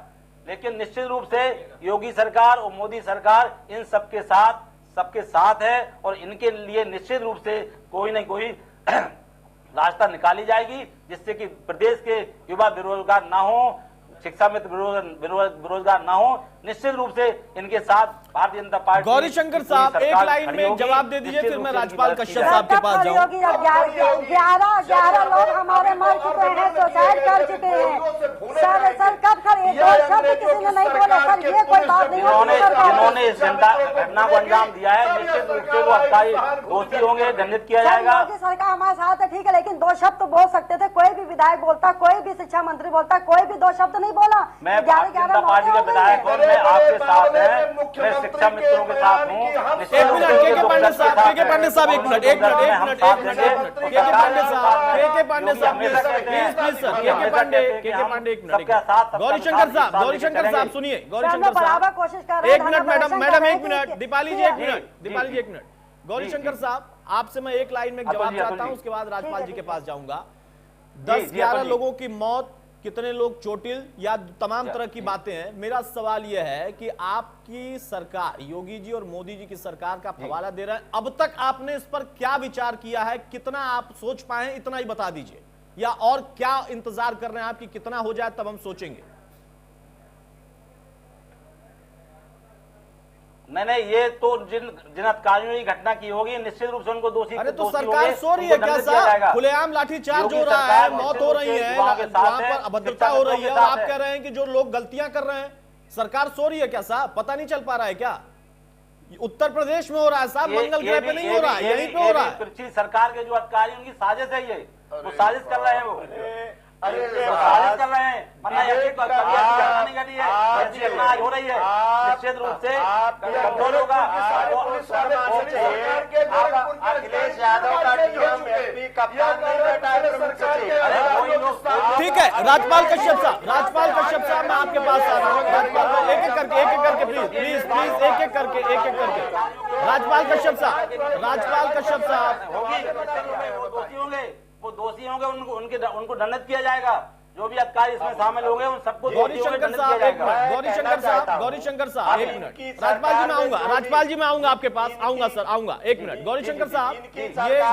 D: लेकिन निश्चित रूप से योगी सरकार और मोदी सरकार इन सबके साथ है और इनके लिए निश्चित रूप से कोई न कोई रास्ता निकाली जाएगी, जिससे कि प्रदेश के युवा बेरोजगार ना हो, शिक्षा में बेरोजगार ना हो। निश्चित रूप से इनके साथ भारतीय जनता पार्टी।
A: गौरीशंकर साहब एक लाइन में जवाब दे दीजिए, फिर मैं राज्यपाल कश्यप साहब के पास जाऊं।
E: 11 लोग हमारे मर चुके हैं, सुसाइड कर चुके हैं। सर कब खड़े, दो शब्द किसी ने नहीं बोला सर, ये कोई बात नहीं।
D: इन्होंने इस घटना को अंजाम दिया है, निश्चित रूप से वो अस्थायी दोषी होंगे, दंडित किया जाएगा।
E: मोदी सरकार हमारे साथ है, ठीक है, लेकिन 2 शब्द तो बोल सकते थे। कोई भी विधायक बोलता, कोई भी शिक्षा मंत्री बोलता, कोई भी 2 शब्द नहीं बोला।
D: मैं भारतीय जनता पार्टी के विधायक हूं, मैं आपके साथ है, मैं शिक्षा मित्रों के साथ हूं।
A: एक मिनट, के पांडे साहब, के पांडे साहब, एक मिनट, के पांडे साहब प्लीज सर, के पांडे एक मिनट। गौरीशंकर साहब सुनिए, गौरीशंकर साहब
E: कोशिश कर रहे हैं।
A: एक मिनट मैडम एक मिनट, दीपाली जी एक मिनट। गौरीशंकर साहब आपसे मैं एक लाइन में जवाब चाहता हूं, उसके बाद राज्यपाल जी के पास जाऊंगा। 10-11 लोगों की मौत कितने लोग चोटिल, या तमाम तरह की बातें हैं। मेरा सवाल यह है कि आपकी सरकार, योगी जी और मोदी जी की सरकार का हवाला दे रहे हैं, अब तक आपने इस पर क्या विचार किया है? कितना आप सोच पाए, इतना ही बता दीजिए, या और क्या इंतजार कर रहे हैं आप कि कितना हो जाए तब हम सोचेंगे?
D: नहीं, ये तो जिन अधिकारियों ने घटना की होगी निश्चित रूप से उनको दोषी।
A: अरे तो सरकार सो रही है क्या साहब? खुलेआम लाठीचार्ज हो रहा है, मौत हो रही है, वहां पर अभद्रता हो रही है, और आप कह रहे हैं कि जो लोग गलतियां कर रहे हैं, सरकार सो रही है क्या साहब? पता नहीं चल पा रहा है क्या? उत्तर प्रदेश में हो रहा है साहब, मंगल ग्रह पे नहीं हो रहा है, यहीं पे हो रहा है।
D: सरकार के जो अधिकारी, उनकी साजिश है, ये वो साजिश कर रहे हैं, वो साजिश कर रहे हैं। वरना ऐसी घटना नहीं घटी है, ऐसी घटना आज हो रही है। निश्चित रूप से कंट्रोल होगा।
B: अखिलेश यादव का डीएम एसपी कप्तान नहीं बैठा है प्रमुख सचिव।
A: ठीक है, राज्यपाल कश्यप साहब, मैं आपके पास आ रहा हूँ। राज्यपाल को एक एक करके प्लीज एक एक करके राज्यपाल कश्यप साहब
D: वो दोषी होंगे, उनको दंडित किया जाएगा। जो भी अधिकारी इसमें शामिल होंगे उन सबको
A: गौरीशंकर साहब एक मिनट, गौरीशंकर साहब एक मिनट, राज्यपाल जी मैं आऊंगा आपके पास, आऊंगा सर, आऊंगा एक मिनट। गौरीशंकर साहब,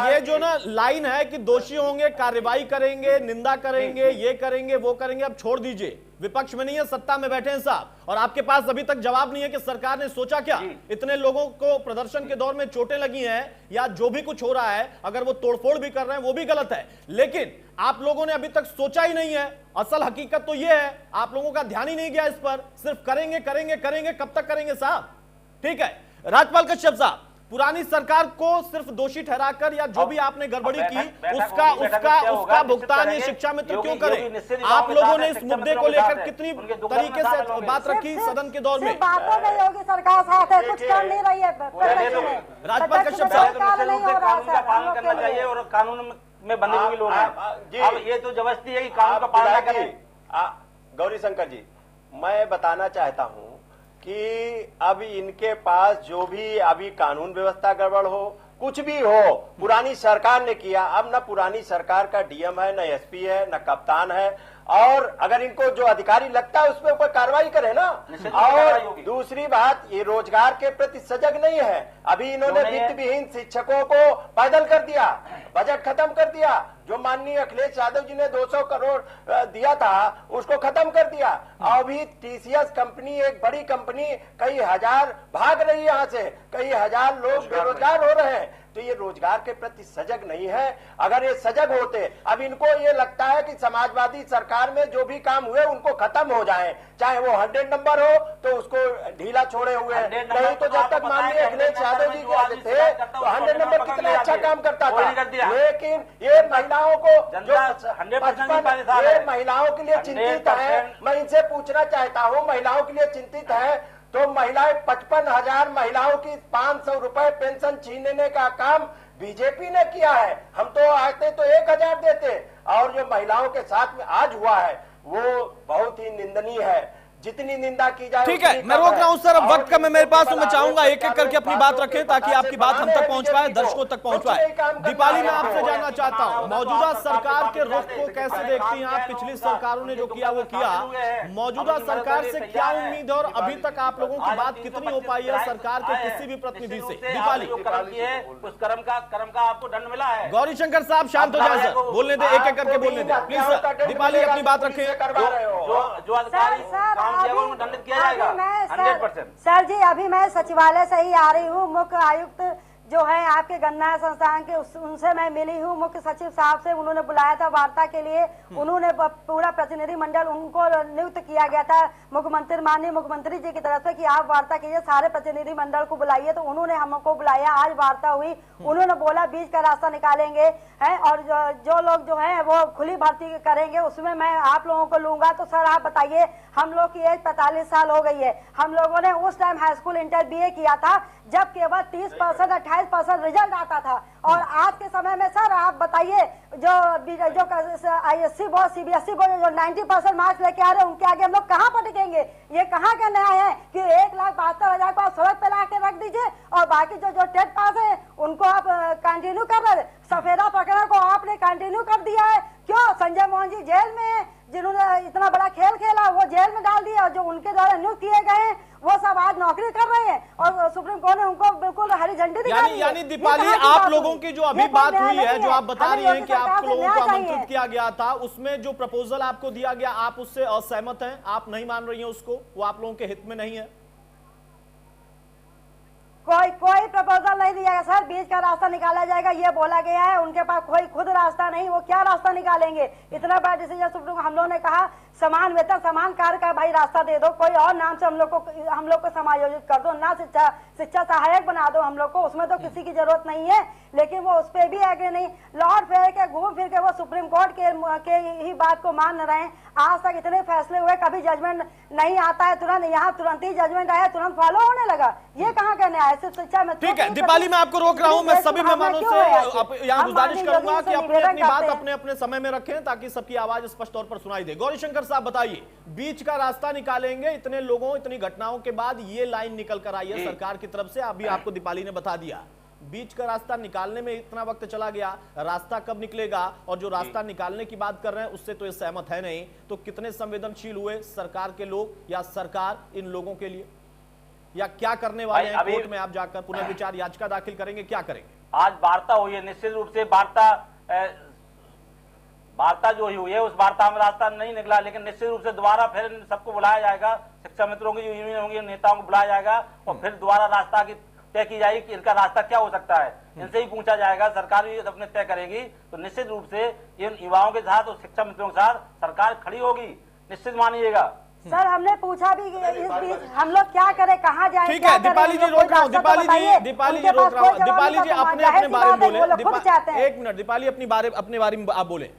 A: ये जो ना लाइन है कि दोषी होंगे, कार्रवाई करेंगे, निंदा करेंगे, ये करेंगे, वो करेंगे, अब छोड़ दीजिए। विपक्ष में नहीं है, सत्ता में बैठे हैं साहब, और आपके पास अभी तक जवाब नहीं है कि सरकार ने सोचा क्या। इतने लोगों को प्रदर्शन के दौर में चोटें लगी हैं, या जो भी कुछ हो रहा है, अगर वो तोड़फोड़ भी कर रहे हैं वो भी गलत है, लेकिन आप लोगों ने अभी तक सोचा ही नहीं है। असल हकीकत तो ये है, आप लोगों का ध्यान ही नहीं गया इस पर, सिर्फ करेंगे करेंगे करेंगे, कब तक करेंगे साहब? ठीक है, राज्यपाल कश्यप साहब, पुरानी सरकार को सिर्फ दोषी ठहराकर, या जो भी आपने गड़बड़ी की उसका भुगतान ये शिक्षा मित्र क्यों करें? आप लोगों ने इस मुद्दे को लेकर कितनी तरीके से बात रखी सदन के दौर में?
F: बातों में योगी सरकार साथ है, कुछ कर नहीं रही है।
A: राज्यपाल कश्यप साहब,
D: कानून का पालन करना चाहिए, और कानून में बंधे हुए लोग हैं। अब ये तो जबरदस्ती है कि कानून का पालन करें।
B: गौरीशंकर जी, मैं बताना चाहता हूं कि अब इनके पास जो भी अभी कानून व्यवस्था गड़बड़ हो, कुछ भी हो, पुरानी सरकार ने किया। अब न पुरानी सरकार का डीएम है, न एसपी है, न कप्तान है, और अगर इनको जो अधिकारी लगता है उसपे ऊपर कार्रवाई करे ना। और दूसरी बात, ये रोजगार के प्रति सजग नहीं है। अभी इन्होंने वित्त विहीन शिक्षकों को पैदल कर दिया, बजट खत्म कर दिया। जो माननीय अखिलेश यादव जी ने 200 करोड़ दिया था उसको खत्म कर दिया। अभी टीसीएस कंपनी, एक बड़ी कंपनी, कई हजार भाग रही है यहाँ से, कई हजार लोग बेरोजगार हो रहे हैं। तो ये रोजगार के प्रति सजग नहीं है। अगर ये सजग होते, अब इनको ये लगता है कि समाजवादी सरकार में जो भी काम हुए उनको खत्म हो जाए, चाहे वो 100 नंबर हो तो उसको ढीला छोड़े हुए, नहीं तो जब तक माननीय अखिलेश यादव जी के थे तो 100 नंबर कितना अच्छा काम करता था। लेकिन ये महिलाओं को जो 100% ये महिलाओं के लिए चिंतित है, मैं इनसे पूछना चाहता हूँ, महिलाओं के लिए चिंतित है तो महिलाएं 55,000 महिलाओं की 500 रुपए पेंशन छीनने का काम बीजेपी ने किया है। हम तो आते तो 1,000 देते, और जो महिलाओं के साथ में आज हुआ है वो बहुत ही निंदनीय है। जितनी निंदा की जाए।
A: ठीक है, मैं रोक रहा हूं सर, अब वक्त कम है मेरे पास, तो मैं चाहूंगा एक एक करके अपनी बात रखें ताकि आपकी बात हम तक पहुंच पाए, दर्शकों तक पहुंच पाए। दीपाली, मैं आपसे जानना चाहता हूं, मौजूदा सरकार के रुख को कैसे देखती हैं आप? पिछली सरकारों ने जो किया वो किया, मौजूदा सरकार से क्या उम्मीद है, और अभी तक आप लोगों की बात कितनी हो पाई है सरकार के किसी भी प्रतिनिधि से? दीपाली,
D: उस कर्म का आपको दंड मिला है।
A: गौरीशंकर साहब शांत हो जाए सर, बोलने दे, एक एक करके बोलने दे प्लीज सर। दीपाली, अपनी बात रखें।
D: जो अधिकारी दंडित किया जाएगा 100%।
F: सर जी, अभी मैं सचिवालय से ही आ रही हूँ। मुख्य आयुक्त जो है आपके गन्ना संस्थान के, उनसे मैं मिली हूँ, मुख्य सचिव साहब से उन्होंने बुलाया था वार्ता के लिए। उन्होंने पूरा प्रतिनिधि मंडल उनको नियुक्त किया गया था मुख्यमंत्री, माननीय मुख्यमंत्री जी की तरफ से कि आप वार्ता कीजिए, सारे प्रतिनिधि मंडल को बुलाइए। तो उन्होंने हमको बुलाया, आज वार्ता हुई। उन्होंने बोला बीच का रास्ता निकालेंगे है, और जो लोग जो है वो खुली भर्ती करेंगे, उसमें मैं आप लोगों को लूंगा। तो सर आप बताइए, हम लोग की एज 45 साल हो गई है। हम लोगों ने उस time high school inter BA किया था जब केवल 30% 28% रिजल्ट आता था, और आज के समय में सर आप बताइए, जो ISC बोर्ड CBSE बोर्ड जो 90% मार्क्स लेके आ रहे हैं, उनके आगे हम लोग कहाँ पर टिकेंगे? ये कहाँ का न्याय है कि 1,72,000 को आप सड़क पे ला के रख दीजिए, और बाकी जो टेट पास है उनको आप कंटिन्यू कर रहे हैं। सफेदा पकड़ा को आपने कंटिन्यू कर दिया है, क्यों क्यों संजय मोहन जी जेल में है, जिन्होंने इतना बड़ा खेल खेला वो जेल में डाल दिया, और जो उनके द्वारा नियुक्त किए गए हैं वो सब आज नौकरी कर रहे हैं और सुप्रीम कोर्ट ने उनको बिल्कुल हरी झंडी दिखा दी है।
A: यानी दीपाली, आप लोगों की जो अभी बात हुई है, जो आप बता रही हैं कि आप लोगों को आमंत्रित किया गया था, उसमें जो प्रपोजल आपको दिया गया आप उससे असहमत हैं, आप नहीं मान रही हैं उसको, वो आप लोगों के हित में नहीं है?
F: कोई प्रपोजल नहीं दिया गया सर, बीच का रास्ता निकाला जाएगा ये बोला गया है। उनके पास कोई खुद रास्ता नहीं, वो क्या रास्ता निकालेंगे? इतना बड़ा डिसीजन सुप्रीम, हम लोगों ने कहा समान वेतन समान कार्य का भाई रास्ता दे दो, कोई और नाम से हम लोग को समायोजित कर दो ना, शिक्षा सहायक बना दो हम लोग को, उसमें तो किसी की जरूरत नहीं है। लेकिन वो उस पर भी एग्री नहीं, लौट फेर के घूम फिर के वो सुप्रीम कोर्ट के ही बात को मान रहे हैं। आज तक इतने फैसले हुए, कभी जजमेंट नहीं आता है तुरंत, यहाँ तुरंत ही जजमेंट आया, तुरंत फॉलो होने लगा। ये कहाँ कहने आया सिर्फ शिक्षा में?
A: ठीक है दीपाली, मैं आपको रोक रहा हूं, मैं सभी मेहमानों से यहाँ गुजारिश करूंगा कि अपनी अपनी बात अपने अपने समय में रखें ताकि सबकी आवाज स्पष्ट तौर पर सुनाई दे। गौरीशंकर साहब बताइए, बीच का रास्ता निकालेंगे, इतने लोगों इतनी घटनाओं के बाद ये लाइन निकल कर आई है सरकार की तरफ से, अभी आपको दीपाली ने बता दिया, बीच का रास्ता निकालने में इतना वक्त चला गया, रास्ता कब निकलेगा? और जो रास्ता निकालने की बात कर रहे हैं उससे तो ये सहमत है नहीं, तो कितने संवेदनशील हुए सरकार के लोग या सरकार इन लोगों के लिए, या क्या करने वाले हैं? कोर्ट में आप जाकर पुनर्विचार याचिका दाखिल करेंगे, क्या करेंगे?
D: आज वार्ता हुई है, निश्चित रूप से वार्ता जो हुई है उस वार्ता में रास्ता नहीं निकला, लेकिन निश्चित रूप से दोबारा फिर सबको बुलाया जाएगा, शिक्षा मित्रों की यूनियन होंगी, नेताओं को बुलाया जाएगा और फिर दोबारा रास्ता की तय की जाएगी कि इनका रास्ता क्या हो सकता है। इनसे ही पूछा जाएगा, सरकार भी अपने तय करेगी। तो निश्चित रूप से इन युवाओं के साथ और शिक्षा मित्रों के साथ सरकार खड़ी होगी, निश्चित मानिएगा।
F: सर हमने पूछा भी इस बीच हम लोग क्या करें, कहाँ जाए?
A: ठीक है दीपाली जी, रोक रहा हूँ, दीपाली जी रोक रहा हूँ, दीपाली जी अपने अपने बारे में बोले, एक मिनट दीपाली अपने बारे में आप बोले।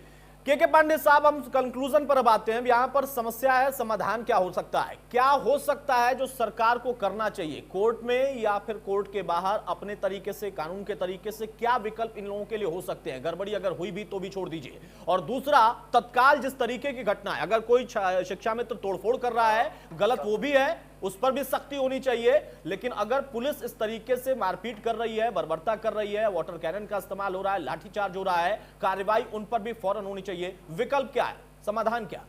A: के पांडे साहब, हम कंक्लूजन पर अब आते हैं। यहाँ पर समस्या है, समाधान क्या हो सकता है? क्या हो सकता है जो सरकार को करना चाहिए कोर्ट में या फिर कोर्ट के बाहर अपने तरीके से, कानून के तरीके से? क्या विकल्प इन लोगों के लिए हो सकते हैं? गड़बड़ी अगर हुई भी तो भी छोड़ दीजिए। और दूसरा, तत्काल जिस तरीके की घटना है, अगर कोई शिक्षा मित्र तोड़फोड़ कर रहा है, गलत वो भी है, उस पर भी सख्ती होनी चाहिए। लेकिन अगर पुलिस इस तरीके से मारपीट कर रही है, बर्बरता कर रही है, वाटर कैनन का इस्तेमाल हो रहा है, लाठीचार्ज हो रहा है, कार्रवाई उन पर भी फौरन होनी चाहिए। विकल्प क्या है, समाधान क्या?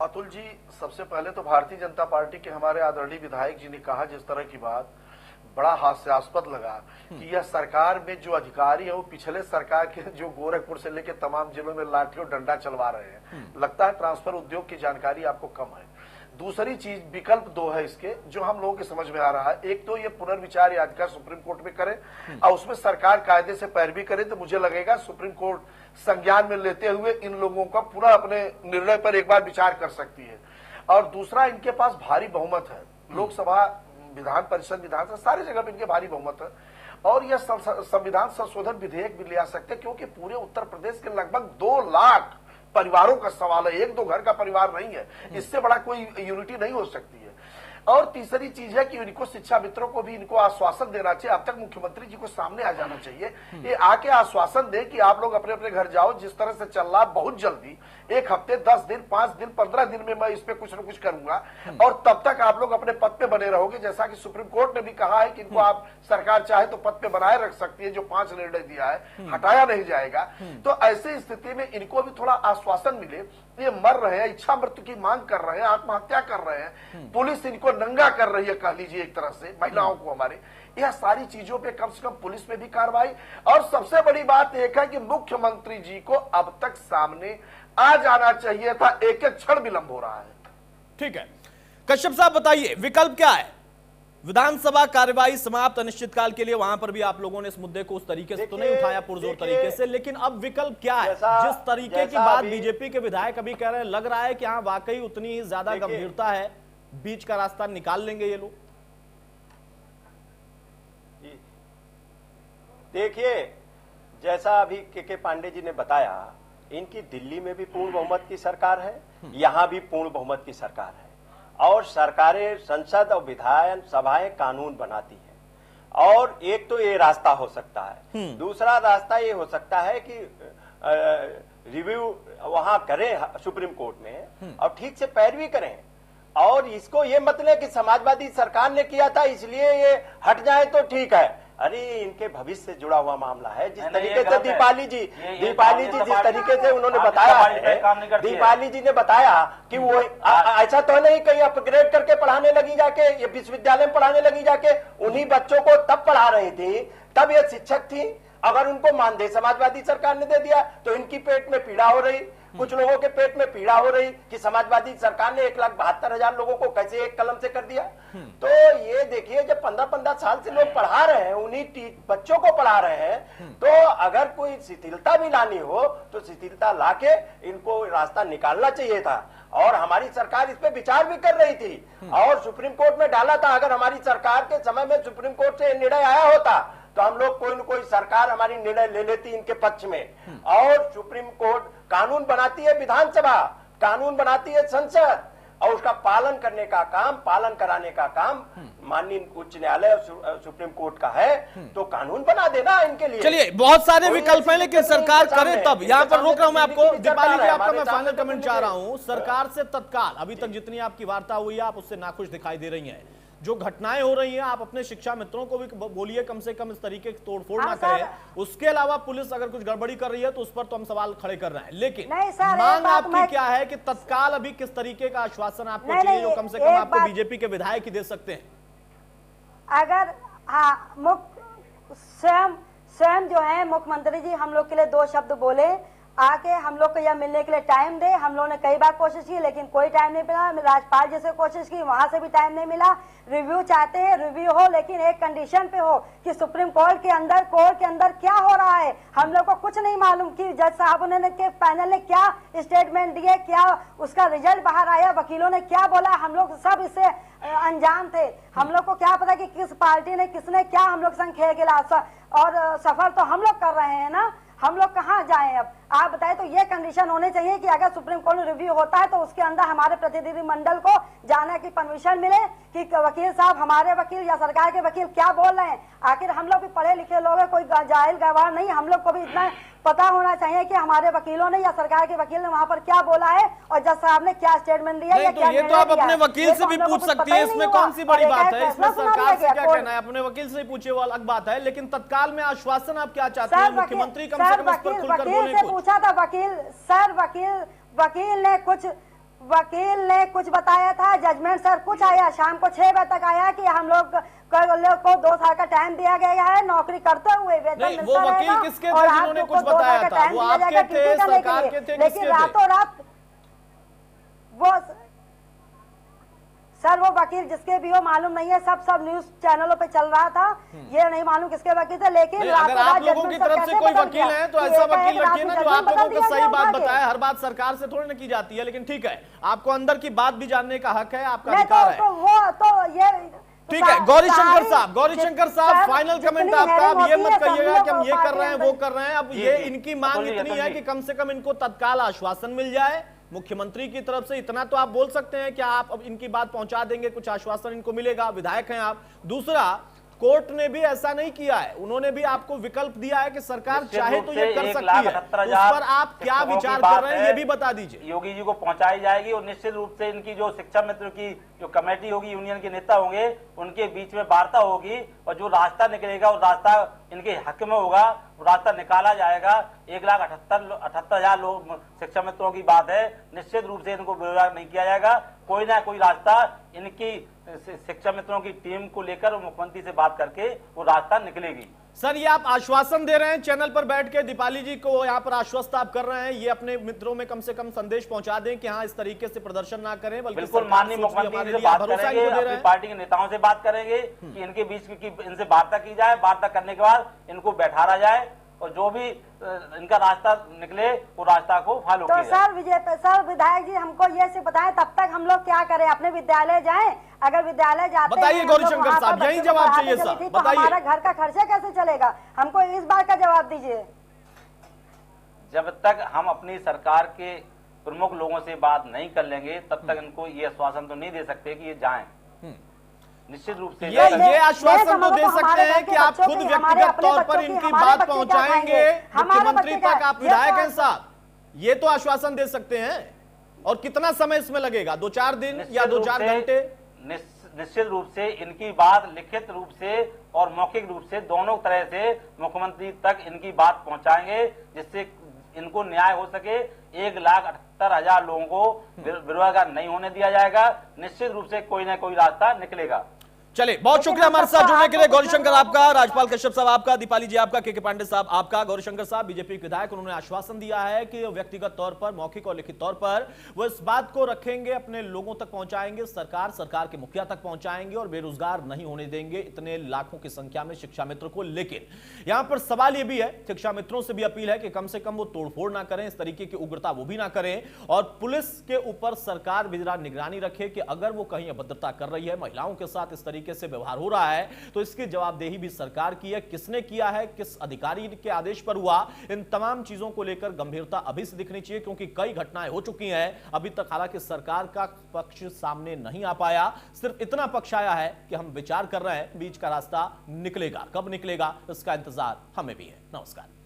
C: अतुल जी, सबसे पहले तो भारतीय जनता पार्टी के हमारे आदरणीय विधायक जी ने कहा जिस तरह की बात, बड़ा हास्यास्पद लगा कि यह सरकार में जो अधिकारी है वो पिछले सरकार के जो गोरखपुर से लेकर तमाम जिलों में लाठी और डंडा चलवा रहे हैं। लगता है ट्रांसफर उद्योग की जानकारी आपको कम है। दूसरी चीज, विकल्प दो है इसके जो हम लोगों के समझ में आ रहा है। एक तो ये पुनर्विचार याचिका सुप्रीम कोर्ट में करे और उसमें सरकार कायदे से पैरवी करे, तो मुझे लगेगा सुप्रीम कोर्ट संज्ञान में लेते हुए इन लोगों का पूरा अपने निर्णय पर एक बार विचार कर सकती है। और दूसरा, इनके पास भारी बहुमत है, लोकसभा, विधान परिषद, विधानसभा, सारी जगह पे इनके भारी बहुमत है और यह संविधान संशोधन विधेयक भी ले आ सकते हैं, क्योंकि पूरे उत्तर प्रदेश के लगभग 2 लाख परिवारों का सवाल है, 1-2 घर का परिवार नहीं है। इससे बड़ा कोई यूनिटी नहीं हो सकती है। और तीसरी चीज है कि इनको, शिक्षा मित्रों को भी इनको आश्वासन देना चाहिए। अब तक मुख्यमंत्री जी को सामने आ जाना चाहिए, ये आके आश्वासन दे कि आप लोग अपने अपने घर जाओ। जिस तरह से चल रहा, बहुत जल्दी 1 हफ्ते, 10 दिन, 5 दिन, 15 दिन में मैं इस पे कुछ न कुछ करूंगा और तब तक आप लोग अपने पद पे बने रहोगे। जैसा कि सुप्रीम कोर्ट ने भी कहा है कि इनको आप, सरकार चाहे तो पद पे बनाए रख सकती है, जो 5 निर्णय दिया है, हटाया नहीं जाएगा। तो ऐसी स्थिति में इनको भी थोड़ा आश्वासन मिले। ये मर रहे हैं, इच्छा मृत्यु की मांग कर रहे हैं, आत्महत्या कर रहे हैं, पुलिस इनको नंगा कर रही है, कह लीजिए एक तरह से, महिलाओं को हमारे। यह सारी चीजों पे कम से कम पुलिस में भी कार्रवाई। और सबसे बड़ी बात एक है कि मुख्यमंत्री जी को अब तक सामने आ जाना चाहिए था, एक-एक क्षण विलंब हो रहा है।
A: ठीक है, कश्यप साहब बताइए विकल्प क्या है? विधानसभा कार्यवाही समाप्त अनिश्चितकाल के लिए, वहां पर भी आप लोगों ने इस मुद्दे को उस तरीके से तो नहीं उठाया पुरजोर तरीके से, लेकिन अब विकल्प क्या है? जिस तरीके की बात बीजेपी के विधायक अभी कह रहे हैं, लग रहा है कि हाँ वाकई उतनी ही ज्यादा गंभीरता है, बीच का रास्ता निकाल लेंगे ये लोग।
B: देखिए, जैसा अभी के पांडे जी ने बताया, इनकी दिल्ली में भी पूर्ण बहुमत की सरकार है, यहां भी पूर्ण बहुमत की सरकार है और सरकारें, संसद और विधान सभाएं कानून बनाती हैं। और एक तो ये रास्ता हो सकता है, दूसरा रास्ता ये हो सकता है कि रिव्यू वहां करें सुप्रीम कोर्ट में और ठीक से पैरवी करें और इसको ये मत लें कि समाजवादी सरकार ने किया था इसलिए ये हट जाए तो ठीक है। अरे इनके भविष्य से जुड़ा हुआ मामला है। जिस
D: नहीं,
B: तरीके
D: ये
B: से
D: गलत है।
B: दीपाली जी जिस तरीके से उन्होंने
D: आपकी
B: बताया
D: सफाई पे
B: है,
D: काम नहीं करती है।
B: दीपाली जी ने बताया कि वो ऐसा तो नहीं कहीं अपग्रेड करके पढ़ाने लगी जाके, ये विश्वविद्यालय में पढ़ाने लगी जाके, उन्हीं बच्चों को तब पढ़ा रही थी, तब ये शिक्षक थी। अगर उनको मानदेय समाजवादी सरकार ने दे दिया तो इनकी पेट में पीड़ा हो रही, कुछ लोगों के पेट में पीड़ा हो रही कि समाजवादी सरकार ने 1,72,000 लोगों को कैसे एक कलम से कर दिया। तो ये देखिए, जब 15-15 साल से लोग पढ़ा रहे हैं, उन्हीं बच्चों को पढ़ा रहे हैं, तो अगर कोई शिथिलता भी लानी हो तो शिथिलता लाके इनको रास्ता निकालना चाहिए था। और हमारी सरकार इस पे विचार भी कर रही थी और सुप्रीम कोर्ट में डाला था। अगर हमारी सरकार के समय में सुप्रीम कोर्ट से निर्णय आया होता तो हम लोग कोई न कोई सरकार हमारी निर्णय ले लेती इनके पक्ष में। और सुप्रीम कोर्ट कानून बनाती है, विधानसभा कानून बनाती है, संसद, और उसका पालन करने का काम, पालन कराने का काम माननीय उच्च न्यायालय और सुप्रीम कोर्ट का है। तो कानून बना देना इनके लिए।
A: चलिए, बहुत सारे विकल्प हैं, लेकिन सरकार करे तब। यहाँ पर रोक रहा हूं मैं आपको। दीपाली जी, आपका मैं फाइनल कमेंट चाह रहा हूं। सरकार से तत्काल अभी तक जितनी आपकी वार्ता हुई है, आप उससे नाखुश दिखाई दे रही हैं। जो घटनाएं हो रही हैं, आप अपने शिक्षा मित्रों को भी बोलिए कम से कम इस तरीके की तोड़फोड़ ना करें। उसके अलावा पुलिस अगर कुछ गड़बड़ी कर रही है तो उस पर तो हम सवाल खड़े कर रहे हैं, लेकिन मांग आपकी क्या है कि तत्काल अभी किस तरीके का आश्वासन आपको चाहिए जो कम से कम आपको बीजेपी के विधायक ही दे सकते हैं?
F: अगर स्वयं जो है मुख्यमंत्री जी हम लोग के लिए 2 शब्द बोले, आके हम लोग को यह मिलने के लिए टाइम दे। हम लोगों ने कई बार कोशिश की लेकिन कोई टाइम नहीं मिला। राज्यपाल जी से कोशिश की, वहां से भी टाइम नहीं मिला। रिव्यू चाहते हैं, रिव्यू हो, लेकिन एक कंडीशन पे हो कि सुप्रीम कोर्ट के अंदर क्या हो रहा है। हम लोग को कुछ नहीं मालूम कि जज साहब ने के पैनल ने क्या स्टेटमेंट दिए, क्या उसका रिजल्ट बाहर आया, वकीलों ने क्या बोला, हम लोग सब इससे अनजान थे। हम लोग को क्या पता कि किस पार्टी ने किसने क्या हम लोग संग खेल खेला, और सफर तो हम लोग कर रहे हैं ना। हम लोग कहाँ जाएं अब आप बताएं। तो ये कंडीशन होने चाहिए कि अगर सुप्रीम कोर्ट में रिव्यू होता है तो उसके अंदर हमारे प्रतिनिधि मंडल को जाने की परमिशन मिले कि वकील साहब, हमारे वकील या सरकार के वकील क्या बोल रहे हैं। आखिर हम लोग भी पढ़े लिखे लोग हैं, कोई जाहिल गवार नहीं। हम लोग को भी इतना पता होना चाहिए कि हमारे वकीलों ने या सरकार के वकील ने वहां पर क्या बोला है और जज साहब ने क्या स्टेटमेंट दिया या क्या।
A: ये तो आप अपने वकील से भी पूछ सकती है, इसमें कौन सी बड़ी बात है। इसमें सरकार से क्या कहना है, अपने वकील से पूछे, वो अलग बात है। लेकिन तत्काल में आश्वासन आप क्या चाहते हैं? मुख्यमंत्री कम से कम इस पर खुलकर बोले।
F: पूछा था वकील ने कुछ बताया था। जजमेंट सर कुछ आया, शाम को 6 बजे तक आया कि हम लोग को 2 साल का टाइम दिया गया है नौकरी करते हुए, वेतन मिलता
A: वो वकील किसके थे जिन्होंने कुछ बताया था? वो आपके थे, सरकार के थे,
F: लेकिन रातों रात वो सर वो वकील जिसके भी हो मालूम नहीं है, सब न्यूज चैनलों पे चल रहा था। ये नहीं मालूम किसके वकील थे, लेकिन
A: अगर आप लोगों की तरफ से कोई वकील है तो ऐसा वकील रखिए ना जो आप लोगों को सही बात बताए। हर बात सरकार से थोड़ी ना की जाती है, लेकिन ठीक है, आपको अंदर की बात भी जानने का हक है, आपका अधिकार है। ठीक है, गौरीशंकर साहब फाइनल कमेंट आपका। अब ये मत कहिएगा कि हम ये कर रहे हैं वो कर रहे हैं। अब ये इनकी मांग इतनी है कि कम से कम इनको तत्काल आश्वासन मिल जाए मुख्यमंत्री की तरफ से। इतना तो आप बोल सकते हैं कि आप अब इनकी बात पहुंचा देंगे, कुछ आश्वासन इनको मिलेगा, विधायक हैं आप। दूसरा, कोर्ट ने भी ऐसा नहीं किया है, उन्होंने भी आपको विकल्प दिया है कि सरकार चाहे तो ये कर सकती है। उस पर आप क्या विचार कर रहे हैं ये भी बता दीजिए।
D: योगी जी को पहुंचाई जाएगी और निश्चित रूप से इनकी जो शिक्षा मित्र की जो कमेटी होगी, यूनियन के नेता होंगे, उनके बीच में वार्ता होगी और जो रास्ता निकलेगा और रास्ता इनके हक में होगा वो रास्ता निकाला जाएगा। 1,78,000 लोग शिक्षा मित्रों की बात है, निश्चित रूप से इनको बेरोजगार नहीं किया जाएगा। कोई ना कोई रास्ता इनकी शिक्षा मित्रों की टीम को लेकर मुख्यमंत्री से बात करके वो रास्ता निकलेगी।
A: सर, ये आप आश्वासन दे रहे हैं चैनल पर बैठ के, दीपाली जी को यहाँ पर आश्वस्त आप कर रहे हैं, ये अपने मित्रों में कम से कम संदेश पहुंचा दें कि हाँ इस तरीके से प्रदर्शन ना करें, बल्कि
D: बिल्कुल माननीय मुख्यमंत्री से बात करेंगे, अपनी पार्टी के नेताओं से बात करेंगे कि इनके बीच की इनसे वार्ता की जाए। वार्ता करने के बाद इनको बैठाया जाए और जो भी इनका रास्ता निकले वो रास्ता को फॉलो किया जाए।
F: सर विधायक जी हमको ये से बताएं, तब तक हम लोग क्या करें? अपने विद्यालय जाएं? अगर विद्यालय जाते
A: बताइए गौरीशंकर साहब, यही जवाब चाहिए सर, बताइए।
F: हमारा घर का खर्चा कैसे चलेगा? हमको इस बात का जवाब दीजिए।
D: जब तक हम अपनी सरकार के प्रमुख लोगों से बात नहीं कर लेंगे तब तक इनको ये आश्वासन तो नहीं दे सकते कि ये जाएं। निश्चित रूप से
A: ये आश्वासन तो दे सकते हैं कि आप खुद व्यक्तिगत तौर पर इनकी बात पहुंचाएंगे मुख्यमंत्री तक। आप विधायक हैं साहब, ये तो आश्वासन दे सकते हैं। और कितना समय इसमें लगेगा? 2-4 दिन या 2-4 घंटे?
D: निश्चित रूप से इनकी बात लिखित रूप से और मौखिक रूप से दोनों तरह से मुख्यमंत्री तक इनकी बात पहुंचाएंगे, जिससे इनको न्याय हो सके। 1,78,000 लोगों को बेरोजगार नहीं होने दिया जाएगा। निश्चित रूप से कोई ना कोई रास्ता निकलेगा।
A: चलिए, बहुत शुक्रिया हमारे साथ जुड़ने के लिए। गौरीशंकर आपका, राजपाल कश्यप साहब आपका, दीपाली जी आपका, के पांडे साहब आपका। गौरीशंकर साहब बीजेपी के विधायक, उन्होंने आश्वासन दिया है कि व्यक्तिगत तौर पर, मौखिक और लिखित तौर पर वो इस बात को रखेंगे, अपने लोगों तक पहुंचाएंगे, सरकार के मुखिया तक पहुंचाएंगे और बेरोजगार नहीं होने देंगे इतने लाखों की संख्या में शिक्षा मित्र को। लेकिन यहां पर सवाल यह भी है, शिक्षा मित्रों से भी अपील है कि कम से कम वो तोड़फोड़ ना करें, इस तरीके की उग्रता वो भी ना करें, और पुलिस के ऊपर सरकार भी जरा निगरानी रखे कि अगर वो कहीं अभद्रता कर रही है, महिलाओं के साथ इस तरीके से व्यवहार हो रहा है, तो इसकी जवाबदेही भी सरकार की है। किसने किया है, किस अधिकारी के आदेश पर हुआ, इन तमाम चीजों को लेकर गंभीरता अभी से दिखनी चाहिए, क्योंकि कई घटनाएं हो चुकी हैं। अभी तक हालांकि सरकार का पक्ष सामने नहीं आ पाया, सिर्फ इतना पक्ष आया है कि हम विचार कर रहे हैं, बीच का रास्ता निकलेगा। कब निकलेगा इसका इंतजार हमें भी है। नमस्कार।